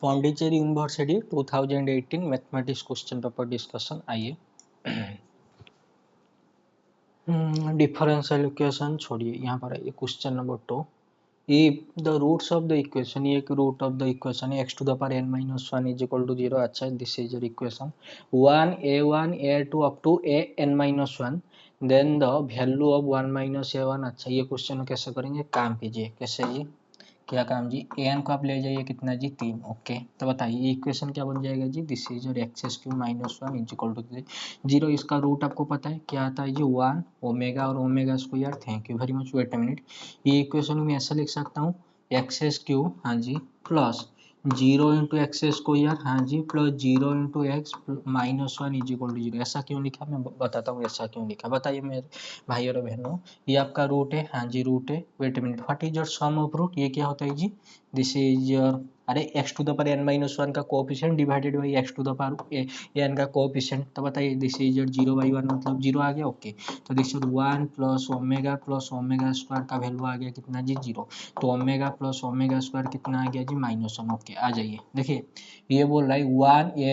Pondicherry university 2018 mathematics question paper discussion. आइए differential equation छोड़िए, यहाँ पर आइए question number 2। If the roots of the equation, ये एक रूट ऑफ द इक्वेशन है x to the power n minus 1 is equal to 0। अच्छा, this is your equation 1 a1 a2 up to a n minus 1, then the value of 1 minus a1। अच्छा, ये question कैसे करेंगे, काम कीजिए। कैसे जी, क्या काम जी, an को आप ले जाइए कितना जी 3। ओके, तो बताइए इक्वेशन क्या बन जाएगा जी, this is your x cube minus 1 is equal to 0। इसका रूट आपको पता है क्या आता है जी, 1 ओमेगा और omega square. Thank you very much. Wait a minute, ये इक्वेशन में ऐसा लिख सकता हूँ एक्स क्यू, हाँ जी, प्लस 0 इंटू एक्स स्क्वायर, हाँ जी, plus 0 into x minus 1 is equal to 0। ऐसा क्यों लिखा, मैं बताता हूँ ऐसा क्यों लिखा, बताइए मेरे भाई और बहनों। ये आपका रूट है, हाँ जी रूट है। Wait a minute, what is your sum of root, ये क्या होता है जी, दिस इज योर, अरे x to the power n minus 1 का coefficient divided by x to the power n का कोएफिशिएंट। तो बताइए दिस इज योर 0/1 मतलब 0 आ गया। ओके, तो this is 1 plus omega square का वैल्यू आ गया कितना जी 0। तो ओमेगा प्लस ओमेगा स्क्वायर कितना आ गया जी -1। ओके, आ जाइए देखिए, ये बोल रहा है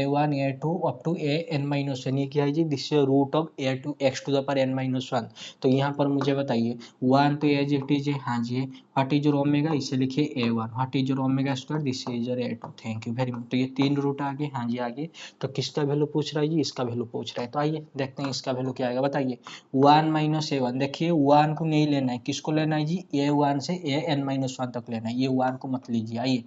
1 a2 up to a n minus 1, ये क्या है जी, this is root of a to x to the power n minus 1। तो यहाँ पर मुझे बताइए 1 तो एज इट इज है, हाँ जी, व्हाट इज योर ओमेगा, इसे लिखिए a1, what is your omega square, this is your a2। Thank you very much. तो ये 3 रूट आ गए, हाँ जी आगे। तो किसका वैल्यू पूछ रहा है जी, इसका वैल्यू पूछ रहा है। तो आइए देखते हैं इसका वैल्यू क्या आएगा, बताइए 1 माइनस a1। देखिए 1 को नहीं लेना है, किसको लेना है जी, a1 से a n माइनस 1 तक लेना है, ये 1 को मत लीजिए। आइए,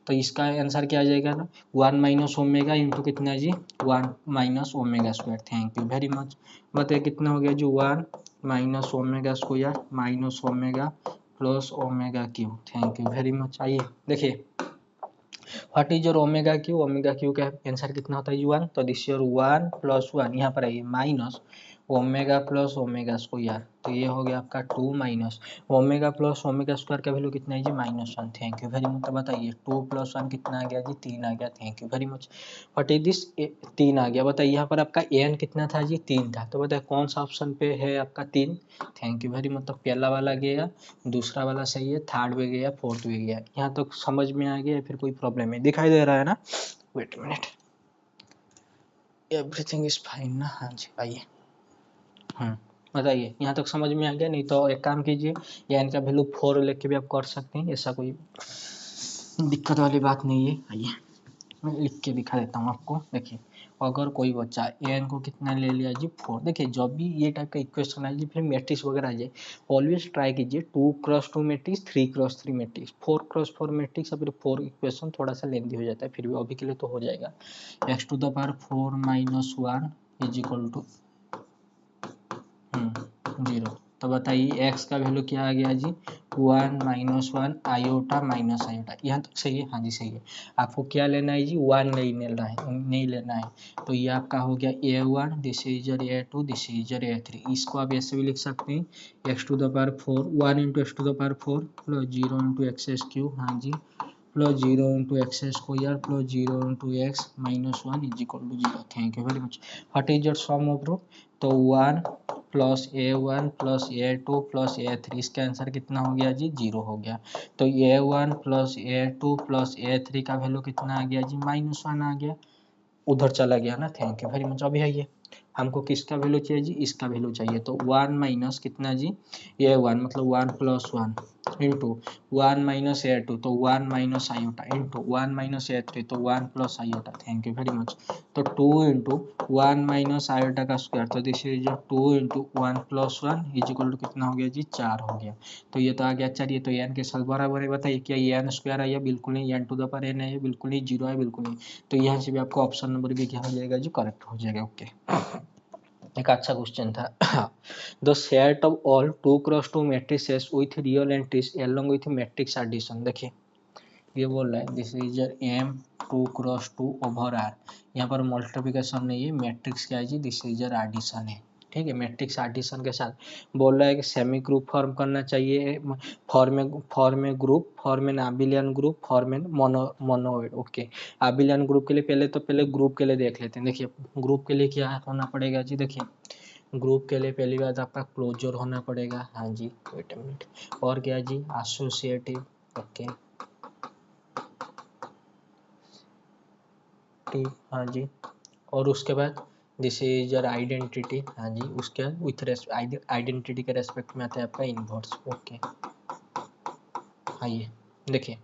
तो इसका आंसर क्या आ जाएगा ना, 1 माइनस ओमेगा इंटू कितना जी, 1 minus omega square. Thank you very much. बताइए कितना हो गया जी, 1 minus omega square minus omega plus omega cube. Thank you very much. आइए देखिए, what is your omega cube का आंसर कितना होता है 1। तो दिस योर 1 प्लस 1, यहाँ पर आइए minus omega plus omega square. तो ये हो गया आपका 2 minus omega plus omega square का वैल्यू कितना है जी -1। Thank you very much. तो बताइए 2 प्लस 1 कितना आ गया जी, 3 आ गया। Thank you very much. What is this, 3 आ गया। बताइए यहाँ पर आपका एन कितना था जी, 3 था। तो बताइए कौन सा ऑप्शन पे है आपका 3। Thank you very much. तो पहला वाला गया, दूसरा वाला सही है, थर्ड भी गया, फोर्थ भी गया। यहाँ तो समझ में आ गया, फिर कोई प्रॉब्लम है, दिखाई दे रहा है ना। Wait minute, everything is fine ना, हाँ जी आइए। बताइए यहाँ तक समझ में आ गया, नहीं तो एक काम कीजिए, या इनका वैल्यू 4 लेके भी आप कर सकते हैं, ऐसा कोई दिक्कत वाली बात नहीं है। आइए मैं लिख के दिखा देता हूँ आपको। देखिए, अगर कोई बच्चा एन को कितना ले लिया जी 4, देखिए जब भी ये टाइप का इक्वेशन आ जाए, फिर मैट्रिक्स वगैरह आ जाए, ऑलवेज ट्राई कीजिए 2x2 matrix, 3x3 matrix, 4x4 matrix, और फिर 4 इक्वेशन थोड़ा सा लेंदी हो जाता है, फिर भी अभी के लिए तो हो जाएगा। x to the power 4 minus 1 is equal to 0। तो बताइए x का वैल्यू क्या आ गया जी, 1 माइनस 1 आयोटा माइनस आयोटा। यहाँ तक सही है, हाँ जी सही है। आपको क्या लेना है जी, 1 नहीं लेना है, नहीं लेना है। तो ये आपका हो गया a1, this is your a2, this is your a3। इसको आप ऐसे भी लिख सकते हैं x to the power 4, 1 into x to the power 4 plus 0 into x cube, हाँ जी, plus 0 into x square plus 0 into x minus 1 is equal to 0। Thank you very much. What is your sum of root, तो 1 plus a1 plus a2 plus a3, इसका answer कितना हो गया जी, 0 हो गया। तो a1 plus a2 plus a3 का value कितना आ गया जी, -1 आ गया, उधर चला गया ना। Thank you very much. अभी आइए, हमको किसका वैल्यू चाहिए जी, इसका वैल्यू चाहिए। तो 1 माइनस कितना जी, a1 मतलब 1 प्लस 1 इंटू 1 माइनस a2, तो 1 minus iota into 1 minus a3, तो 1 plus iota. Thank you very much. तो 2 इंटू 1 माइनस आयोटा का स्क्वायर, तो this is 2 into 1 plus 1 is equal to कितना हो गया जी, 4 हो गया। तो ये तो आ गया। चलिए, तो एन के साथ बराबर है, बताइए क्या ये एन स्क्वायर है या बिल्कुल नहीं, N to the power N है बिल्कुल नहीं, 0 है बिल्कुल नहीं। तो यहाँ से भी आपको ऑप्शन नंबर भी क्या हो जाएगा जी, करेक्ट हो जाएगा। ओके, एक अच्छा क्वेश्चन था। The set of all 2x2 matrices with real entries along with matrix addition. देखिए ये बोल रहा है this is M 2x2 over R, यहाँ पर मल्टीप्लिकेशन नहीं है, मैट्रिक्स क्या है जी, दिस इज एडिशन है। ठीक है, मैट्रिक्स एडिशन के साथ बोल रहा है कि सेमी ग्रुप फॉर्म करना चाहिए, form group, form abelian group, form monoid. Okay, abelian group के लिए पहले ग्रुप के लिए देख लेते हैं। देखिए ग्रुप के लिए क्या होना पड़ेगा जी, देखिए ग्रुप के लिए पहली बात आपका क्लोजर होना पड़ेगा, हाँ जी वेट अ मिनट, और क्या जी एसोसिएटिव। ओके, टी, हाँ जी, और उसके बाद दिस इज योर आइडेंटिटी, हाँ जी, उसके बाद विथ आइडेंटिटी के रेस्पेक्ट में आता है आपका इनवर्स। ओके, आइए देखिए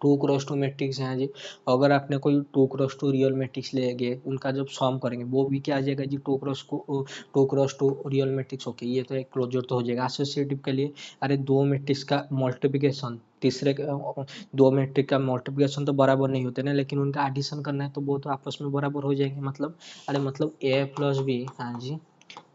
2x2 मैट्रिक्स है जी। अगर आपने कोई 2x2 रियल मैट्रिक्स लेंगे, उनका जब सॉम करेंगे वो भी क्या आ जाएगा जी, 2x2 रियल मैट्रिक्स। ओके, ये तो एक क्लोजर तो हो जाएगा। एसोसिएटिव के लिए अरे दो मैट्रिक्स का मल्टीप्लिकेशन, दो मैट्रिक का मल्टीप्लिकेशन तो बराबर नहीं होते ना, लेकिन उनका एडिशन करना है तो वो तो आपस में बराबर हो जाएंगे। मतलब अरे मतलब ए प्लस बी, हाँ जी,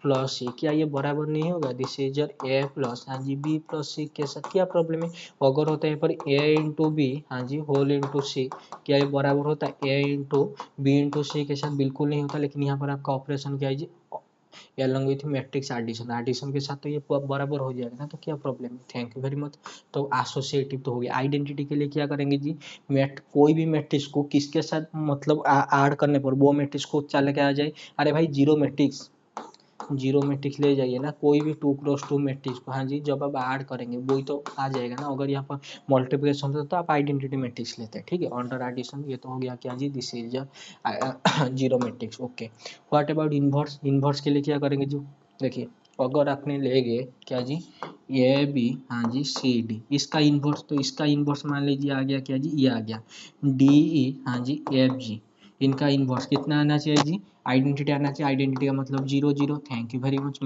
प्लस सी, क्या ये बराबर नहीं होगा? This is your A plus, हाँ जी, बी प्लस सी के साथ क्या प्रॉब्लम है? अगर होता है पर ए इंटू बी, हाँ जी, होल इंटू सी, क्या ये बराबर होता है ए इंटू बी इंटू सी के साथ? बिल्कुल नहीं होता। लेकिन यहाँ पर आपका ऑपरेशन क्या है जी, along with matrix addition, addition के साथ तो ये बराबर हो जाएगा ना, तो क्या प्रॉब्लम है? Thank you very much. तो एसोसिएटिव तो हो गया। आइडेंटिटी के लिए क्या करेंगे जी, कोई भी मैट्रिक्स को किसके साथ मतलब ऐड करने पर वो मैट्रिक्स को चल के आ जाए। अरे भाई जीरो मैट्रिक्स, जीरो मैट्रिक्स ले जाइए ना, कोई भी 2x2 मैट्रिक्स को, हाँ जी, जब आप ऐड करेंगे वही तो आ जाएगा ना। अगर यहाँ पर मल्टीप्लिकेशन होता तो आप आइडेंटिटी मैट्रिक्स लेते हैं, ठीक है, अंडर एडिशन। ये तो हो गया क्या जी, this is zero matrix. Okay, what about inverse? Inverse के लिए क्या करेंगे जी, देखिए अगर आपने लेंगे क्या जी, ए बी, हाँ जी, सी डी, इसका इनवर्स, तो इसका इनवर्स मान लीजिए आ गया क्या जी, ये आ गया डी ई, हाँ जी, एफ जी, इनका इनवर्स कितना आना चाहिए जी, आइडेंटिटी आना चाहिए। आइडेंटिटी का मतलब 0 0, थैंक यू वेरी मच।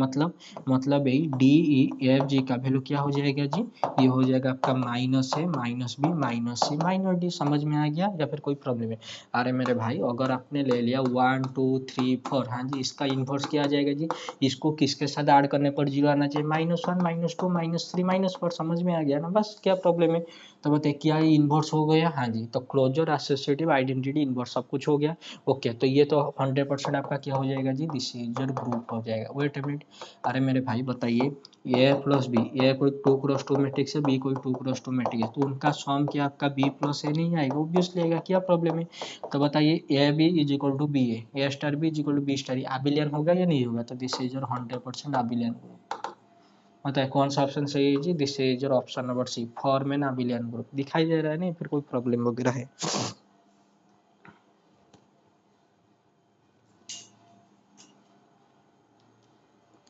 मतलब यही डी ई एफ जी का वैल्यू क्या हो जाएगा जी, ये हो जाएगा आपका माइनस ए माइनस बी माइनस सी माइनस डी। समझ में आ गया या फिर कोई प्रॉब्लम है? अरे मेरे भाई अगर आपने ले लिया 1 2 3 4, हाँ जी, इसका इन्वर्स क्या आ जाएगा जी, इसको किसके साथ ऐड करने पर 0 आना चाहिए, -1 -2 -3 -4। समझ में आ गया ना, बस क्या प्रॉब्लम है? तो बताइए क्या ये इन्वर्स हो गया? हाँ जी, तो क्लोजर, एसोसिएटिव, आइडेंटिटी, इन्वर्स सब कुछ हो गया। ओके, तो ये तो 100% आपका क्या हो जाएगा जी, दिस इज योर ग्रुप हो जाएगा। वेट अ मिनट, अरे मेरे भाई बताइए ए प्लस बी, ए कोई 2x2 मैट्रिक्स है, बी कोई 2x2 मैट्रिक्स है, तो उनका सॉम क्या आपका बी प्लस ए नहीं आएगा? ऑब्वियसली आएगा, क्या प्रॉब्लम है? तो बताइए a b is equal to b a star b is equal to b star, abelian होगा या नहीं होगा? तो this is your 100% abelian group. बताइए कौन सा ऑप्शन सही है जी, this is your option number c, form an abelian group. दिखाई दे रहा है नहीं, फिर कोई प्रॉब्लम वगैरह है?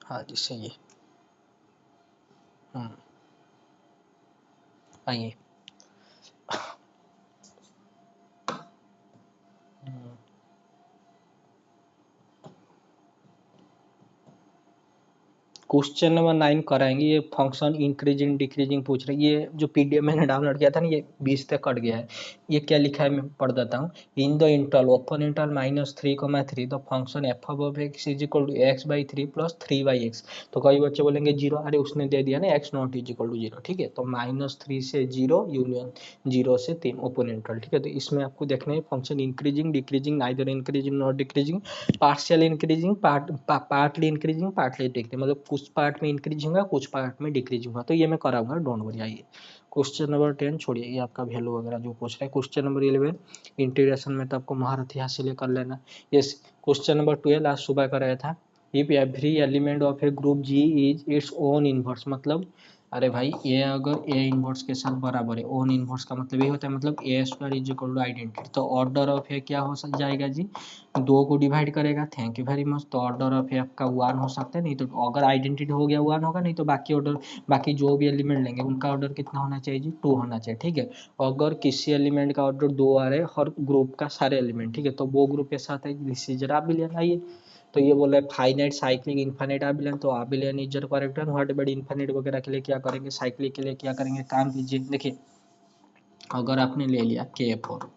हाँ जी सही है। हम्म, आइए क्वेश्चन नंबर 9 कराएंगे। ये फंक्शन इंक्रीजिंग डिक्रीजिंग पूछ रहे हैं। ये जो पीडीएफ मैंने डाउनलोड किया था ना, ये 20 तक कट गया है। ये क्या लिखा है मैं पढ़ देता हूँ। In the interval open interval -3, the function F of x is equal to x/3 plus 3/x। तो कई बच्चे बोलेंगे जीरो, अरे उसने दे दिया ना x not is equal to 0, ठीक है। तो -3 से 0 यूनियन 0 से 3 ओपन इंटरवल, ठीक है। तो इसमें आपको देखना है function increasing decreasing, neither increasing not decreasing, partial increasing, partly increasing partly decreasing, मतलब कुछ पार्ट में इंक्रीज होगा कुछ पार्ट में डिक्रीज होगा। तो ये मैं कराऊंगा, डोंट वरी। आइए क्वेश्चन नंबर 10 छोड़िए, ये आपका वैल्यू वगैरह जो पूछ रहे हैं। क्वेश्चन नंबर 11 इंटीग्रेशन में तो आपको महारत हासिल कर लेना। यस, क्वेश्चन नंबर 12 आज सुबह का रहा था। If every element of a group G is its own inverse, मतलब अरे भाई ए अगर ए इनवर्स के साथ बराबर है, ओन इनवर्स का मतलब ये होता है मतलब a square is equal to identity. तो ऑर्डर ऑफ ए क्या हो जाएगा जी, दो को डिवाइड करेगा, थैंक यू वेरी मच। तो ऑर्डर ऑफ ए आपका 1 हो सकता है, नहीं तो अगर आइडेंटिटी हो गया 1 होगा, नहीं तो बाकी ऑर्डर, बाकी जो भी एलिमेंट लेंगे उनका ऑर्डर कितना होना चाहिए जी, 2 होना चाहिए, ठीक है। अगर किसी एलिमेंट का ऑर्डर 2 आ रहा है हर ग्रुप का सारे एलिमेंट, ठीक है, तो वो ग्रुप के साथ है, दिस इज अबिलियन। आइए तो ये बोल रहा है फाइनाइट साइक्लिक इनफाइनाइट अबिलियन, तो abelian is correct. What about infinite वगैरह के लिए क्या करेंगे, साइक्लिक के लिए क्या करेंगे, काम कीजिए। देखिए अगर आपने ले लिया के four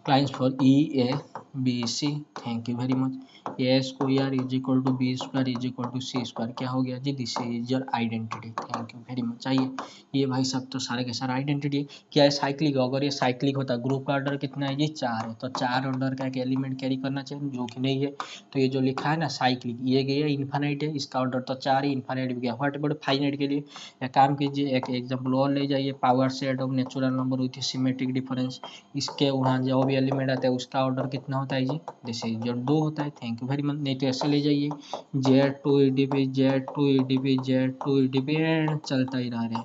Klein's for e a b c, thank you very much. A square is equal to b square is equal to c square, क्या हो गया जी, this is your identity, thank you very much. आइए ये भाई सब तो सारे के सारे आइडेंटिटी क्या है, साइक्लिक। अगर ये साइक्लिक होता ग्रुप का ऑर्डर कितना है जी, 4 है, तो 4 ऑर्डर का एक एलिमेंट कैरी करना चाहिए, जो कि नहीं है। तो ये जो लिखा है ना साइक्लिक, ये गया इन्फानाइट है, इसका ऑर्डर तो 4 ही, इन्फानाइट भी गया। व्हाट अबाउट फाइनाइट के लिए एक काम कीजिए, एक एग्जाम्पल और ले जाइए, power set of natural number with symmetric difference. इसके वहाँ जो भी एलिमेंट आता है उसका ऑर्डर कितना होता है जी, जैसे जो 2 होता है, थैंक यू वेरी मच। नहीं तो ऐसे ले जाइए Z2 EDP Z2 EDP Z2 EDP and चलता ही रहा है।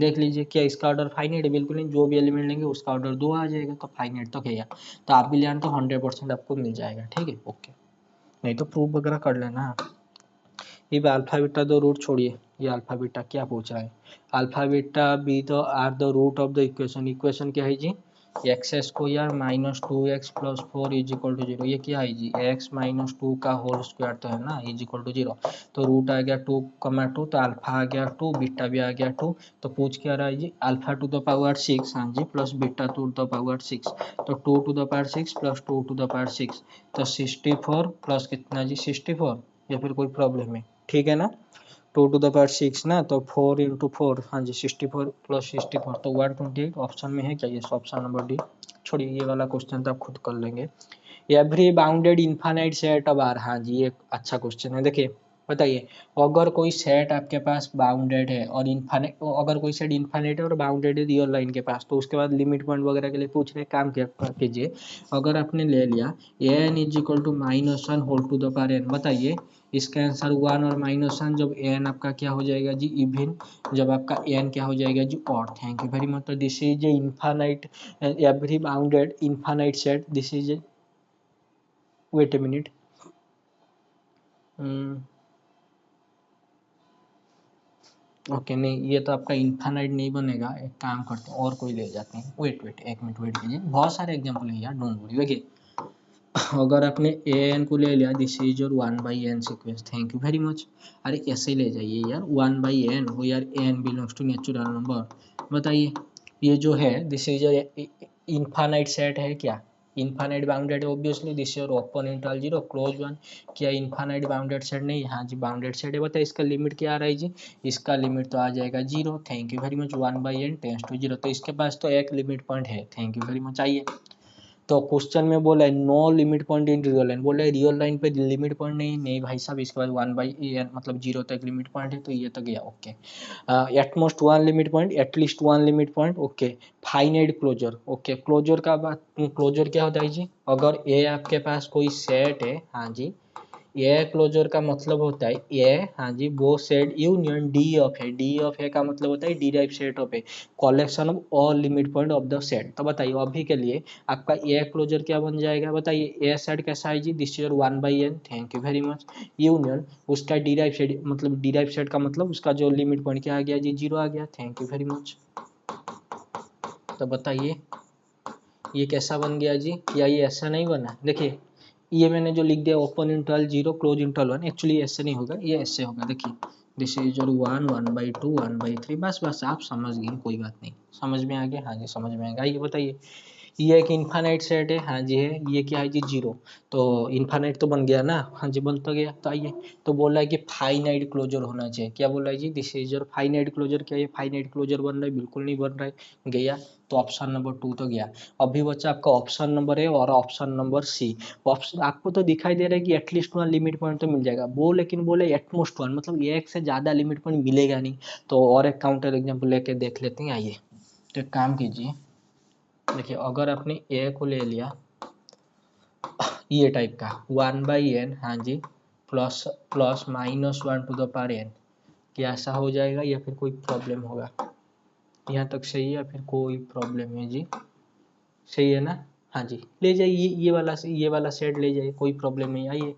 देख लीजिए क्या इसका ऑर्डर फाइनाइट है, बिल्कुल नहीं, जो भी एलिमेंट लेंगे उसका ऑर्डर 2 आ जाएगा, तो फाइनाइट तो क्या, तो आप भी ले आना तो 100% आपको मिल जाएगा, ठीक है ओके। नहीं तो प्रूफ वगैरह कर लेना। ये अल्फा बीटा दो रूट छोड़िए, ये अल्फा बीटा क्या पूछ रहा है, alpha beta be the are the root of the equation, equation क्या है जी, x square minus 2x plus 4 is equal to 0, ये क्या है जी, x माइनस 2 का होल स्क्वायर तो है ना, इज इक्वल टू 0, तो रूट आ गया 2,2, तो अल्फा आ गया 2, बीटा भी आ गया 2, तो पूछ क्या रहा है जी, अल्फा टू द पावर 6, हाँ जी, plus beta to the power 6, तो 2 to the power 6 plus 2 to the power 6, तो 64 प्लस कितना जी 64, या फिर कोई प्रॉब्लम है, ठीक है ना, 2 टू द पावर 6 ना, तो 4 इंटू 4, हाँ जी 64 प्लस 64, तो 128 ऑप्शन में है क्या, ये ऑप्शन नंबर डी। छोड़िए ये वाला क्वेश्चन तो आप खुद कर लेंगे। Every bounded infinite set of R, हाँ जी ये अच्छा क्वेश्चन है, देखिए बताइए, अगर कोई सेट आपके पास बाउंडेड है और इनफाइनाइट, अगर कोई सेट इनफाइनाइट है और बाउंडेड है रियल लाइन के पास, तो उसके बाद लिमिट पॉइंट वगैरह के लिए पूछ रहे, काम कीजिए, अगर आपने ले लिया N is equal to -1 whole to the power N, बताइए इसका आंसर 1 और -1, जब एन आपका क्या हो जाएगा जी इवन, जब आपका एन क्या हो जाएगा जी odd, thank you very much, तो this is a infinite every bounded infinite set, this is a, wait a minute, okay नहीं ये तो आपका इनफाइनाइट नहीं बनेगा, एक काम करते हैं और कोई ले जाते हैं, वेट वेट एक मिनट वेट कीजिए, बहुत सारे एग्जांपल है यार, डोंट वरी, देखिए अगर आपने ए एन को ले लिया, this is your 1/n sequence, thank you very much, अरे ऐसे ही ले जाइए यार 1/n हो यार, N belongs to natural number, बताइए ये जो है दिस इज इनफाइनाइट सेट है क्या, इनफाइनाइट बाउंडेड है obviously, this your open interval 0 close 1, क्या इनफाइनाइट बाउंडेड सेट नहीं, हाँ जी बाउंडेड सेट है, बताइए इसका लिमिट क्या आ रहा है जी, इसका लिमिट तो आ जाएगा 0, thank you very much, 1/n tends to 0, तो इसके पास तो एक लिमिट पॉइंट है, थैंक यू वेरी मच। आइए तो क्वेश्चन में बोला है no limit point in real line, बोला है रियल लाइन पे लिमिट पॉइंट नहीं भाई साहब, इसके बाद 1/n मतलब 0 तक लिमिट पॉइंट है, तो ये तो गया okay, at most one limit point, at least one limit point okay, finite closure okay, closure का बात, क्लोजर क्या होता है जी, अगर ए आपके पास कोई सेट है, हाँ जी ये क्लोजर का मतलब होता है ये, हाँ जी वो सेट यूनियन डी ऑफ है, डी ऑफ है का मतलब होता है डिराइव सेट ऑफ है, collection of all limit point of the set, तो बताइए अभी के लिए आपका ए क्लोजर क्या बन जाएगा, बताइए ए सेट कैसा है जी, this is 1/n, thank you very much, union उसका डिराइव सेट, मतलब डिराइव सेट का मतलब उसका जो लिमिट पॉइंट क्या आ गया जी 0 आ गया, थैंक यू वेरी मच, तो बताइए ये कैसा बन गया जी, या ये ऐसा नहीं बना, देखिए ये मैंने जो लिख दिया open interval 0 close interval 1, actually ऐसे नहीं होगा, ये ऐसे होगा, देखिए दिस इज योर 1 1/2 1/3, बस बस आप समझ गए, कोई बात नहीं, समझ में आ गया, हाँ जी समझ में आएगा। ये बताइए ये एक इनफाइनाइट सेट है, हाँ जी है, ये क्या है जी 0, तो इनफाइनाइट तो बन गया ना, हाँ जी बन तो गया, तो आइए तो बोला है कि फाइनाइट क्लोजर होना चाहिए, क्या बोला है जी, this is your finite closure, क्या ये फाइनाइट क्लोजर बन रहा है, बिल्कुल नहीं बन रहा है, गया, तो ऑप्शन नंबर 2 तो गया, अभी बच्चा आपका ऑप्शन नंबर ए और ऑप्शन नंबर सी, ऑप्शन आपको तो दिखाई दे रहा है कि एटलीस्ट वन लिमिट पॉइंट तो मिल जाएगा, वो लेकिन बोले एटमोस्ट वन, मतलब एक से ज़्यादा लिमिट पॉइंट मिलेगा नहीं, तो और एक काउंटर एग्जाम्पल लेके देख लेते हैं, आइए तो एक काम कीजिए, देखिए अगर आपने ए को ले लिया ये टाइप का 1/n, हाँ जी plus plus -1 to the power n, क्या ऐसा हो जाएगा या फिर कोई प्रॉब्लम होगा, यहाँ तक सही है या फिर कोई प्रॉब्लम है जी, सही है ना, हाँ जी ले जाइए ये वाला सेट ले जाइए, कोई प्रॉब्लम नहीं, आइए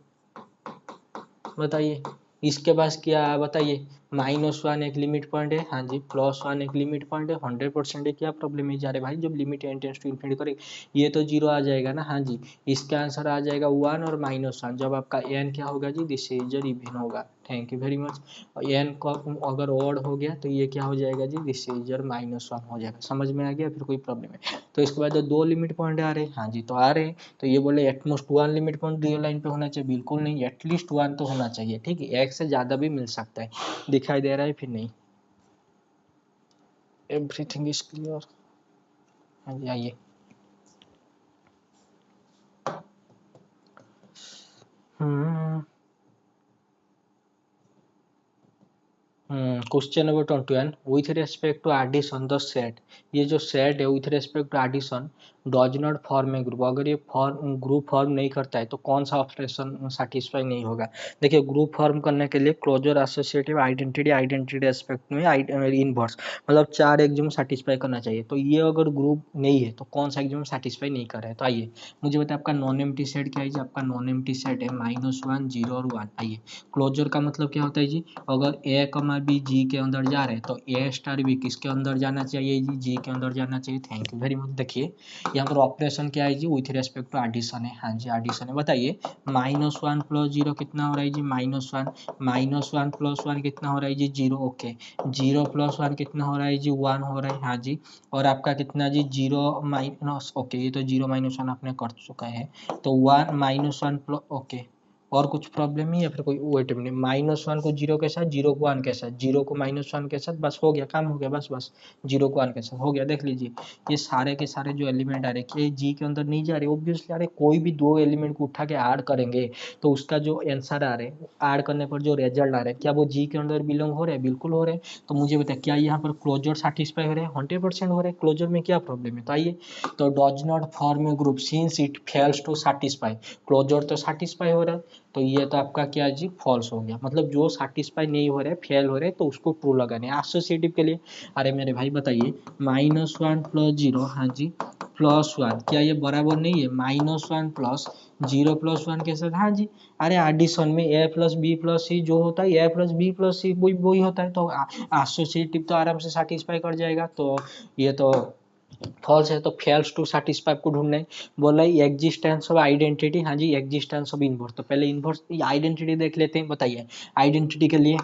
बताइए इसके पास क्या है, बताइए -1 एक लिमिट पॉइंट है, हाँ जी +1 एक लिमिट पॉइंट है, 100% है, क्या प्रॉब्लम है जा रहे भाई, जब limit n tends to infinity करेगी ये तो 0 आ जाएगा ना, हाँ जी इसका आंसर आ जाएगा 1 और -1, जब आपका n क्या होगा जी, दिस इज इवन होगा, thank you very much, n का अगर ऑड हो गया तो ये क्या हो जाएगा जी, दिस इज -1 हो जाएगा, समझ में आ गया, फिर कोई प्रॉब्लम है, तो इसके बाद दो लिमिट पॉइंट आ रहे हैं, हाँ जी तो आ रहे हैं, तो ये बोले at most one limit point real line पे होना चाहिए, बिल्कुल नहीं, एटलीस्ट वन तो होना चाहिए, ठीक है एक से ज्यादा भी मिल सकता है, दिखाई दे रहा है फिर नहीं, एवरीथिंग इज क्लियर, हाँ जी आइए, question number 21 with respect to addition the set, ये जो सेट है with respect to addition does not form a group, अगर ये फॉर्म ग्रुप फॉर्म नहीं करता है तो कौन सा ऑपरेशन सेटिस्फाई नहीं होगा। देखिए ग्रुप फॉर्म करने के लिए closure associative identity identity respect में इनवर्स मतलब 4 एग्जाम सेटिस्फाई करना चाहिए, तो ये अगर ग्रुप नहीं है तो कौन सा एग्जाम सेटिस्फाई नहीं कर रहा है। तो आइए मुझे बताए आपका नॉन एम्प्टी सेट क्या है जी, आपका नॉन एम्प्टी सेट है -1 0 और 1। आइए क्लोजर का मतलब क्या होता है जी, अगर ए कमा बी जी के अंदर जा रहे हैं तो ए स्टार बी किसके अंदर जाना चाहिए जी के अंदर जाना चाहिए। Thank you very much. देखिए यहाँ पर ऑपरेशन क्या है जी, विथ रेस्पेक्ट टू एडिशन है। हाँ जी एडिशन है। बताइए -1 + 0 कितना हो रहा है जी -1, -1 + 1 कितना हो रहा है जी 0। ओके 0 + 1 कितना हो रहा है जी 1 हो रहा है। हाँ जी और आपका कितना जी 0 माइनस, ओके ये तो 0 - 1 आपने कर चुका है, तो 1 -1 प्लस, ओके और कुछ प्रॉब्लम है या फिर कोई, वेट मिनट, -1 को 0 के साथ, 0 को 1 के साथ, 0 को -1 के साथ, बस हो गया काम हो गया, बस बस 0 को 1 के साथ हो गया। देख लीजिए ये सारे के सारे जो एलिमेंट आ रहे हैं जी के अंदर नहीं जा रहे, ऑब्वियसली आ रहे, कोई भी दो एलिमेंट को उठा के ऐड करेंगे तो उसका जो आंसर आ रहे हैं, ऐड करने पर जो रिजल्ट आ रहे हैं क्या वो जी के अंदर बिलोंग हो रहे हैं, बिल्कुल हो रहे हैं। तो मुझे बताए क्या यहाँ पर क्लोजर सेटिस्फाई हो रहे हैं, 100% हो रहे हैं। क्लोजर में क्या प्रॉब्लम है, तो आइए तो does not form a group since it fails to satisfy, closure तो सेटिस्फाई हो रहा है तो ये तो आपका क्या जी फॉल्स हो गया, मतलब जो सेटिस्फाई नहीं हो रहे फेल हो रहे तो उसको ट्रू लगाने। एसोसिएटिव के लिए अरे मेरे भाई बताइए -1 + 0, हाँ जी +1 क्या ये बराबर नहीं है -1 + 0 + 1 के साथ। हाँ जी अरे एडिशन में a + b + c जो होता है a + b + c वही वही होता है, तो एसोसिएटिव तो आराम से सेटिस्फाई कर जाएगा, तो ये तो फॉल्स है। तो फेल्स टू सेटिस्फाई आपको ढूंढना है। बोला है एग्जिस्टेंस ऑफ आइडेंटिटी, हाँ जी एग्जिस्टेंस ऑफ इनवर्स, तो पहले इनवर्स आइडेंटिटी देख लेते हैं। बताइए आइडेंटिटी के लिए,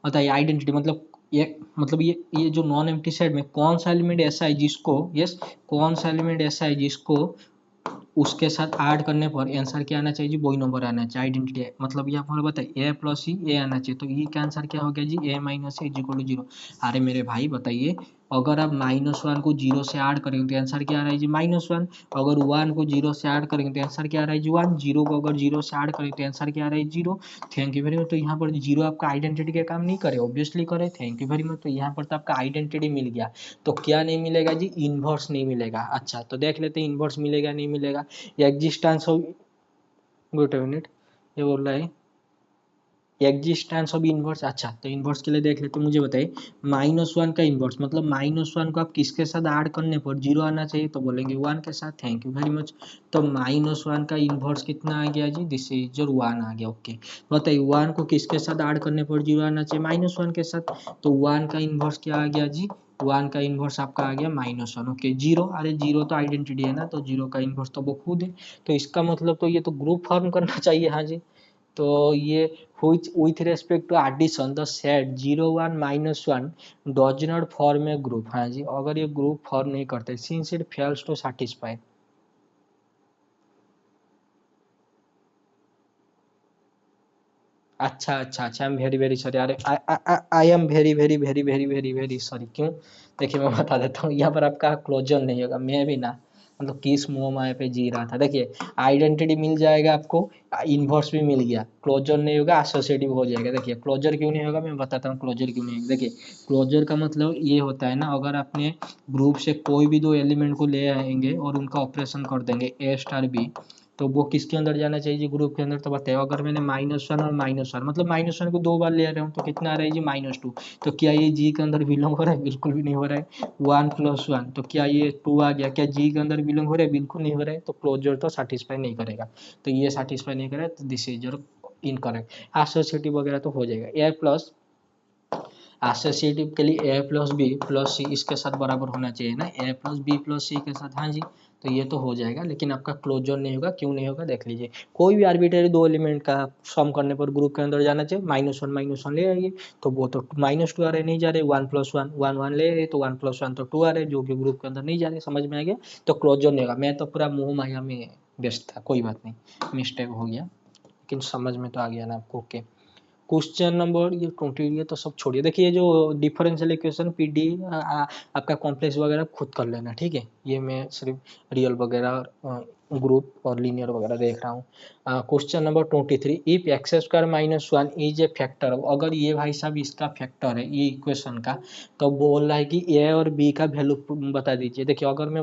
बताइए आइडेंटिटी मतलब ये, मतलब ये जो नॉन एम्प्टी सेट में कौन सा एलिमेंट ऐसा है जिसको, यस कौन सा एलिमेंट ऐसा है जिसको उसके साथ ऐड करने पर आंसर क्या आना चाहिए जी, वही नंबर आना चाहिए। आइडेंटिटी मतलब यहाँ पर बताइए a + c a आना चाहिए, तो ये क्या आंसर क्या हो गया जी a - a = 0। अरे मेरे भाई बताइए अगर आप -1 को 0 से ऐड करेंगे तो आंसर क्या आ रहा है जी -1, अगर 1 को 0 से ऐड करेंगे तो आंसर क्या आ रहा है जी 1, 0 को अगर 0 से ऐड करेंगे तो आंसर क्या आ रहा है 0। Thank you very much. तो यहाँ पर 0 आपका आइडेंटिटी का काम नहीं करे, ऑब्वियसली करे। Thank you very much. तो यहाँ पर तो आपका आइडेंटिटी मिल गया, तो क्या नहीं मिलेगा जी इनवर्स नहीं मिलेगा। अच्छा तो देख लेते हैं इनवर्स मिलेगा नहीं मिलेगा। Existence of, wait a minute, ये बोल रहा है एग्जिस्टेंस ऑफ इनवर्स। अच्छा तो इनवर्स के लिए देख लेते, तो मुझे बताइए -1 का इनवर्स मतलब -1 को आप किसके साथ ऐड करने पर 0 आना चाहिए, तो बोलेंगे 1 के साथ। Thank you very much. तो -1 का इनवर्स कितना आ गया जी, दिस इज योर 1 आ गया। ओके बताइए 1 को किसके साथ ऐड करने पर 0 आना चाहिए, -1 के साथ, तो 1 का इनवर्स क्या आ गया जी 1 का इनवर्स आपका आ गया -1। ओके 0, अरे 0 तो आइडेंटिटी है ना, तो 0 का इनवर्स तो वो खुद है, तो इसका मतलब तो ये तो ग्रुप फॉर्म करना चाहिए। हाँ जी तो ये which with respect to addition the set 0 1 -1 does not form a group। हाँ जी अगर ये ग्रुप फॉर्म नहीं करते since it fails to satisfy। अच्छा अच्छा अच्छा I am very very sorry, अरे I am very very very very very very sorry. क्यों, देखिए मैं बता देता हूँ, यहाँ पर आपका क्लोजर नहीं होगा। मैं भी ना मतलब किस मोह माया पे जी रहा था। देखिए आइडेंटिटी मिल जाएगा आपको, इनवर्स भी मिल गया, क्लोजर नहीं होगा एसोसिएटिव हो जाएगा। देखिए क्लोजर क्यों नहीं होगा मैं बताता हूँ, क्लोजर क्यों नहीं होगा। देखिए क्लोजर का मतलब ये होता है ना, अगर आपने ग्रुप से कोई भी दो एलिमेंट को ले आएंगे और उनका ऑपरेशन कर देंगे a स्टार b, तो वो किसके अंदर जाना चाहिए जी ग्रुप के अंदर। तो बताओ अगर मैंने -1 और -1 मतलब -1 को 2 बार ले रहा हूँ तो कितना आ रहा है जी -2, तो क्या ये जी के अंदर बिलोंग हो रहा है, बिल्कुल भी नहीं हो रहा है। 1 + 1 तो क्या ये 2 आ गया, क्या जी के अंदर बिलोंग हो रहा है, बिल्कुल नहीं हो रहा है। तो क्लोजर तो सेटिस्फाई नहीं करेगा, तो ये सेटिस्फाई नहीं करेगा, तो this is your incorrect. Associative वगैरह तो हो जाएगा। ए प्लस एसोसिएटिव के लिए a + b + c इसके साथ बराबर होना चाहिए ना, a + b + c के साथ। हाँ जी तो ये तो हो जाएगा, लेकिन आपका क्लोजर नहीं होगा। क्यों नहीं होगा देख लीजिए, कोई भी आर्बिट्ररी दो एलिमेंट का सम करने पर ग्रुप के अंदर जाना चाहिए। -1 ले आइए तो वो तो -2 आ रहे नहीं जा रहे, 1 + 1 1 1 ले आइए तो 1 + 1 तो 2 आ रहे जो कि ग्रुप के अंदर नहीं जा रहे। समझ में आ गया, तो क्लोजर नहीं होगा। मैं तो पूरा मोह माया में व्यस्त था, कोई बात नहीं मिस्टेक हो गया, लेकिन समझ में तो आ गया ना आपको। ओके क्वेश्चन नंबर ये 20, ये तो सब छोड़िए। देखिए जो डिफरेंशियल इक्वेशन पीडी आपका कॉम्प्लेक्स वगैरह खुद कर लेना, ठीक है। ये मैं सिर्फ रियल वगैरह ग्रुप और लीनियर वगैरह देख रहा हूँ। Question number 23, if x square minus one is a factor, अगर ये भाई साहब इसका फैक्टर है ये इक्वेशन का, तो बोल रहा है कि ए और बी का वैल्यू बता दीजिए। देखिए अगर मैं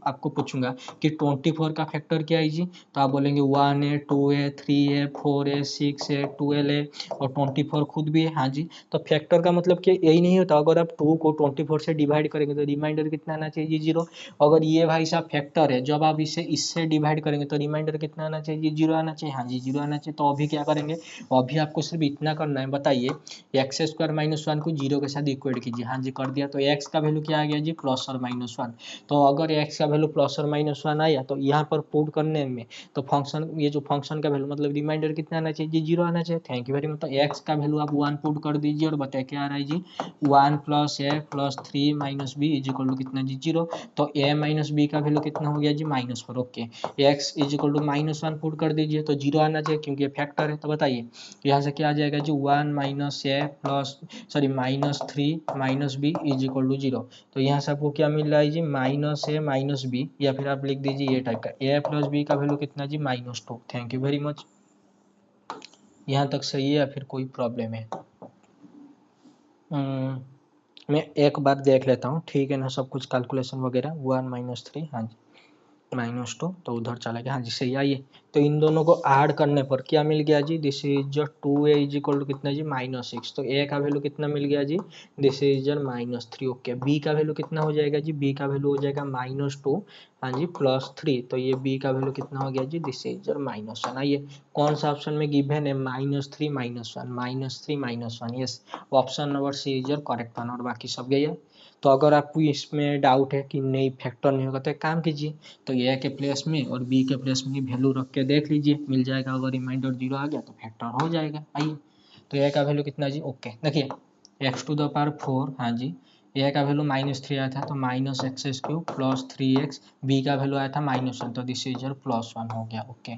आपको पूछूंगा कि 24 का फैक्टर क्या है जी, तो आप बोलेंगे 1 है, 2 है, 3 है, 4 है, 6 है, 12 है और 24 खुद भी है। हाँ जी, तो फैक्टर का मतलब कि यही नहीं होता, अगर आप 2 को 24 से डिवाइड करेंगे तो रिमाइंडर कितना आना चाहिए जी, 0। अगर ये भाई साहब फैक्टर है, जब आप इसे इससे डिवाइड करेंगे तो रिमाइंडर कितना आना चाहिए, 0 आना चाहिए। हाँ जी 0 आना चाहिए। तो अभी क्या करेंगे, अभी आपको सिर्फ इतना करना है, बताइए एक्स स्क्वायर माइनस वन को 0 के साथ इक्वेट कीजिए। हाँ जी कर दिया, तो एक्स का वैल्यू क्या आ गया जी, प्लस और माइनस वन। तो अगर एक्स का वैल्यू प्लस और माइनस वन आया तो यहाँ पर पुट करने में, तो फंक्शन, ये जो फंक्शन का वैल्यू मतलब रिमाइंडर कितना आना चाहिए, 0 आना चाहिए। Thank you very much. तो एक्स का वैल्यू आप 1 पुट कर दीजिए और बताइए क्या आ रहा है जी, 1 plus A plus 3 minus B is equal to कितना जी, 0। तो ए माइनस बी का वैल्यू कितना हो गया जी, -4। Okay, X is equal to -1 put कर दीजिए तो 0 आना चाहिए क्योंकि ये फैक्टर है। तो बताइए यहाँ से क्या आ जाएगा जी, 1 minus A plus sorry -3 minus B is equal to 0। तो यहाँ से आपको क्या मिल रहा है जी, -a माइनस बी, या फिर आप लिख दीजिए ये टाइप का ए प्लस बी का वैल्यू कितना जी, -2। Thank you very much. यहाँ तक सही है या फिर कोई प्रॉब्लम है? मैं एक बार देख लेता हूँ, ठीक है ना, सब कुछ कैलकुलेशन वगैरह। 1 - 3, हाँ जी, -2 तो उधर चला गया। हाँ जी सही। आइए, तो इन दोनों को ऐड करने पर क्या मिल गया जी, दिस इज जो 2a इज इक्वल टू कितना जी, -6। तो a का वैल्यू कितना मिल गया जी, दिस इज -3। ओके, b का वैल्यू कितना हो जाएगा जी, b का वैल्यू हो जाएगा -2, हाँ जी, +3। तो ये b का वैल्यू कितना हो गया जी, दिस इज -1। आइए, कौन सा ऑप्शन में गिवन है, -3 -1, -3 -1, yes, option number C is your correct one, और बाकी सब गया। तो अगर आपको इसमें डाउट है कि नहीं फैक्टर नहीं होगा, तो एक काम कीजिए, तो ए के प्लेस में और बी के प्लेस में वैल्यू रख के देख लीजिए, मिल जाएगा। अगर रिमाइंडर 0 आ गया तो फैक्टर हो जाएगा। आइए, तो ए का वैल्यू कितना जी, ओके देखिए, x⁴, हाँ जी, ए का वैल्यू -3 आया था तो -x³ प्लस 3x, बी का वैल्यू आया था -1, तो दिस इज +1 हो गया। Okay,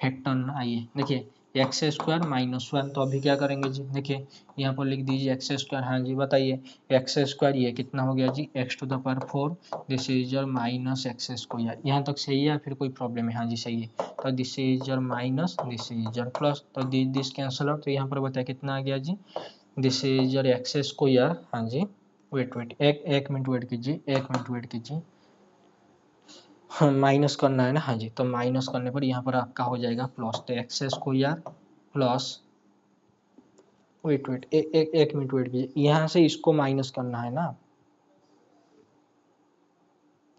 factor. आइए देखिए, x² -1, तो अभी क्या करेंगे जी, देखिए यहाँ पर लिख दीजिए x², हाँ जी बताइए, x² ये कितना हो गया जी, x⁴, this is your -x²। यहाँ तक सही है या फिर कोई प्रॉब्लम है? हाँ जी सही है। तो this is your minus, this is your plus, तो दिस कैंसल आउट। तो यहाँ पर बताया कितना आ गया जी, दिस इज योर x², हाँ जी, वेट एक मिनट वेट कीजिए, एक मिनट वेट कीजिए। हाँ, माइनस करना है ना, हाँ जी, तो माइनस करने पर यहाँ पर आपका हो जाएगा प्लस, तो x² प्लस, वेट एक मिनट वेट कीजिए, यहाँ से इसको माइनस करना है ना,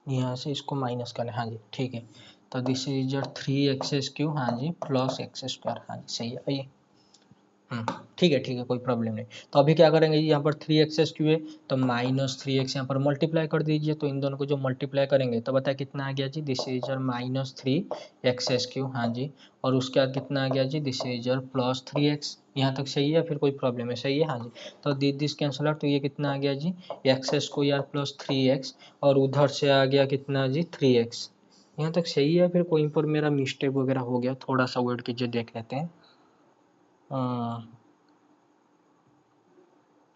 यहाँ से इसको माइनस करना है, हाँ जी ठीक है। तो दिस इज योर 3x³, हाँ जी, प्लस x², हाँ जी सही है। आइए, ठीक है कोई प्रॉब्लम नहीं। तो अभी क्या करेंगे जी, यहाँ पर 3x³ है तो -3x यहाँ पर मल्टीप्लाई कर दीजिए, तो इन दोनों को जो मल्टीप्लाई करेंगे तो बताया कितना आ गया जी, दिस इज योर -3x³, हाँ जी, और उसके बाद कितना आ गया जी, दिस इज योर +3x। यहाँ तक सही है फिर कोई प्रॉब्लम है? सही है, हाँ जी। तो दिस कैंसल आउट, तो ये कितना आ गया जी, x² प्लस 3x, और उधर से आ गया कितना जी, 3x। यहाँ तक सही है, फिर कोई पर मेरा मिस्टेक वगैरह हो गया, थोड़ा सा वेट कीजिए देख लेते हैं।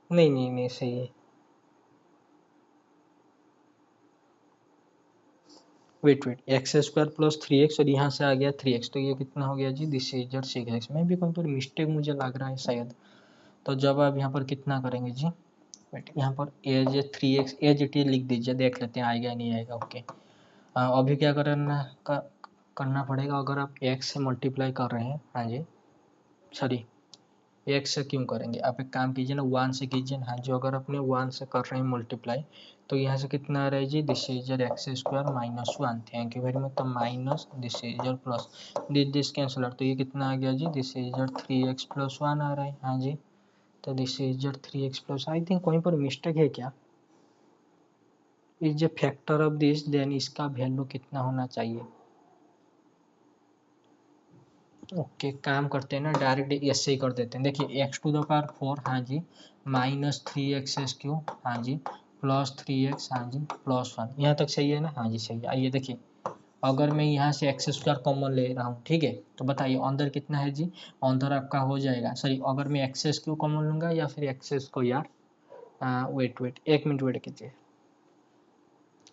नहीं सही है। वेट x² प्लस 3x, और यहाँ से आ गया 3x, तो ये कितना हो गया जी, दिस इज योर 6x। में भी कोई पर मिस्टेक मुझे लग रहा है शायद। तो जब आप यहाँ पर कितना करेंगे जी, वेट, यहाँ पर as 3x as it is लिख दीजिए, देख लेते हैं आएगा नहीं आएगा। ओके, अभी क्या करना पड़ेगा, अगर आप x से मल्टीप्लाई कर रहे हैं, हाँ जी सॉरी, एक से क्यों करेंगे, आप एक काम कीजिए ना, 1 से कीजिए ना। हाँ जो अगर अपने 1 से कर रहे हैं मल्टीप्लाई, तो यहाँ से कितना आ रहा है जी, this is your x² -1। Thank you very much. तो minus, this is your plus, this cancel out, तो ये कितना आ गया जी, दिस इज योर 3x + 1 आ रहा है, हाँ जी। तो this is your 3x +, I think कहीं पर मिस्टेक है क्या, is a factor of this, then इसका वैल्यू कितना होना चाहिए। ओके, काम करते हैं ना, डायरेक्ट ऐसे ही कर देते हैं। देखिए x⁴, हाँ जी, -3x³, हाँ जी, +3x, हाँ जी, +1। यहाँ तक सही है ना, हाँ जी सही है। आइए देखिए, अगर मैं यहाँ से x² कॉमन ले रहा हूँ, ठीक है, तो बताइए अंदर कितना है जी, अंदर आपका हो जाएगा, सॉरी, अगर मैं x³ कॉमन लूँगा या फिर x², वेट एक मिनट वेट कीजिए,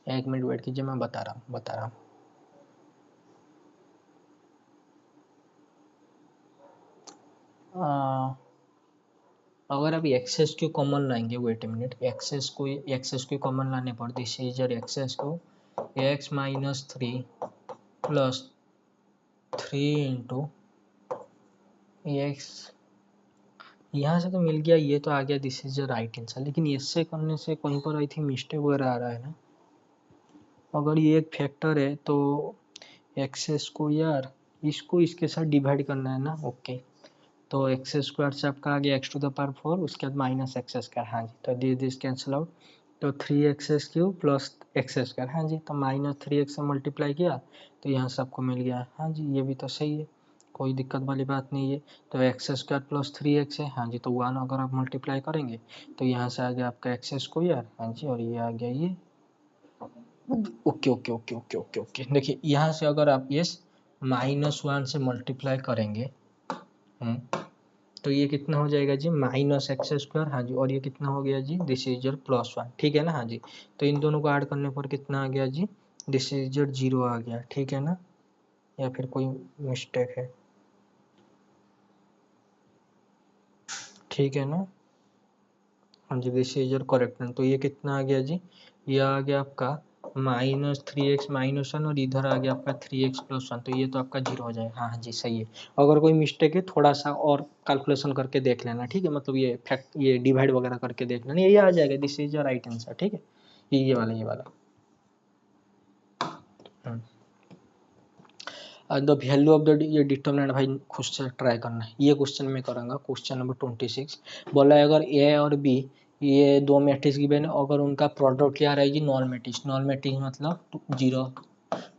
एक मिनट वेट कीजिए, मैं बता रहा हूँ। अगर आप एक्सेस को कॉमन लाएंगे, वेट ए मिनट, एक्सेस को कॉमन लाने पर दिस इज योर एक्सेस को x minus 3 plus 3 into x, यहाँ से तो मिल गया, ये तो आ गया, this is your right answer. लेकिन इससे करने से कहीं पर आई थिंक मिस्टेक वगैरह आ रहा है ना। अगर ये एक फैक्टर है तो एक्स को यार इसको इसके साथ डिवाइड करना है ना। ओके, तो एक्स स्क्वायर से आपका आ गया एक्स टू द पावर 4, उसके बाद माइनस एक्स स्क्वायर, हाँ जी, तो दिस कैंसिल आउट, तो 3x³ प्लस एक्स स्क्वायर, हाँ जी, तो माइनस 3x से मल्टीप्लाई किया तो यहाँ से आपको मिल गया, हाँ जी, ये भी तो सही है, कोई दिक्कत वाली बात नहीं है। तो एक्स स्क्वायर प्लस 3x है, हाँ जी, तो 1 अगर आप मल्टीप्लाई करेंगे तो यहाँ से आ गया आपका एक्स स्क्वायर, हाँ जी, और ये आ गया ये। Okay okay okay okay okay okay, देखिए यहाँ से अगर आप ये -1 से मल्टीप्लाई करेंगे तो ये कितना हो जाएगा जी, माइनस एक्स स्क्वायर, हाँ जी, और ये कितना हो गया जी, दिस इज योर +1, ठीक है ना, हाँ जी। तो इन दोनों को ऐड करने पर कितना आ गया जी, दिस इज योर 0 आ गया, ठीक है ना, या फिर कोई मिस्टेक है, ठीक है ना, हाँ जी, दिस इज योर करेक्ट। तो ये कितना आ गया जी, ये आ गया आपका -3x-1 और इधर आ गया आपका 3x+1, तो ये तो आपका 0 हो जाएगा, हाँ हाँ जी, सही है। अगर कोई मिस्टेक है थोड़ा सा और कैलकुलेशन करके देख लेना, ठीक है, मतलब ये फैक्ट, ये डिवाइड वगैरह करके देख लेना, ये आ जाएगा, this is your right answer, ठीक है, ये वाला, ये वाला। द वैल्यू ऑफ द, ये डिटरमिनेंट भाई खुद से ट्राई करना है, ये क्वेश्चन में करूँगा, क्वेश्चन नंबर 26 बोला है, अगर ए और बी ये दो मैट्रिक्स गिवन है, अगर उनका प्रोडक्ट क्या रहेगी, नॉन मैट्रिक्स, नॉन मैट्रिक्स मतलब 0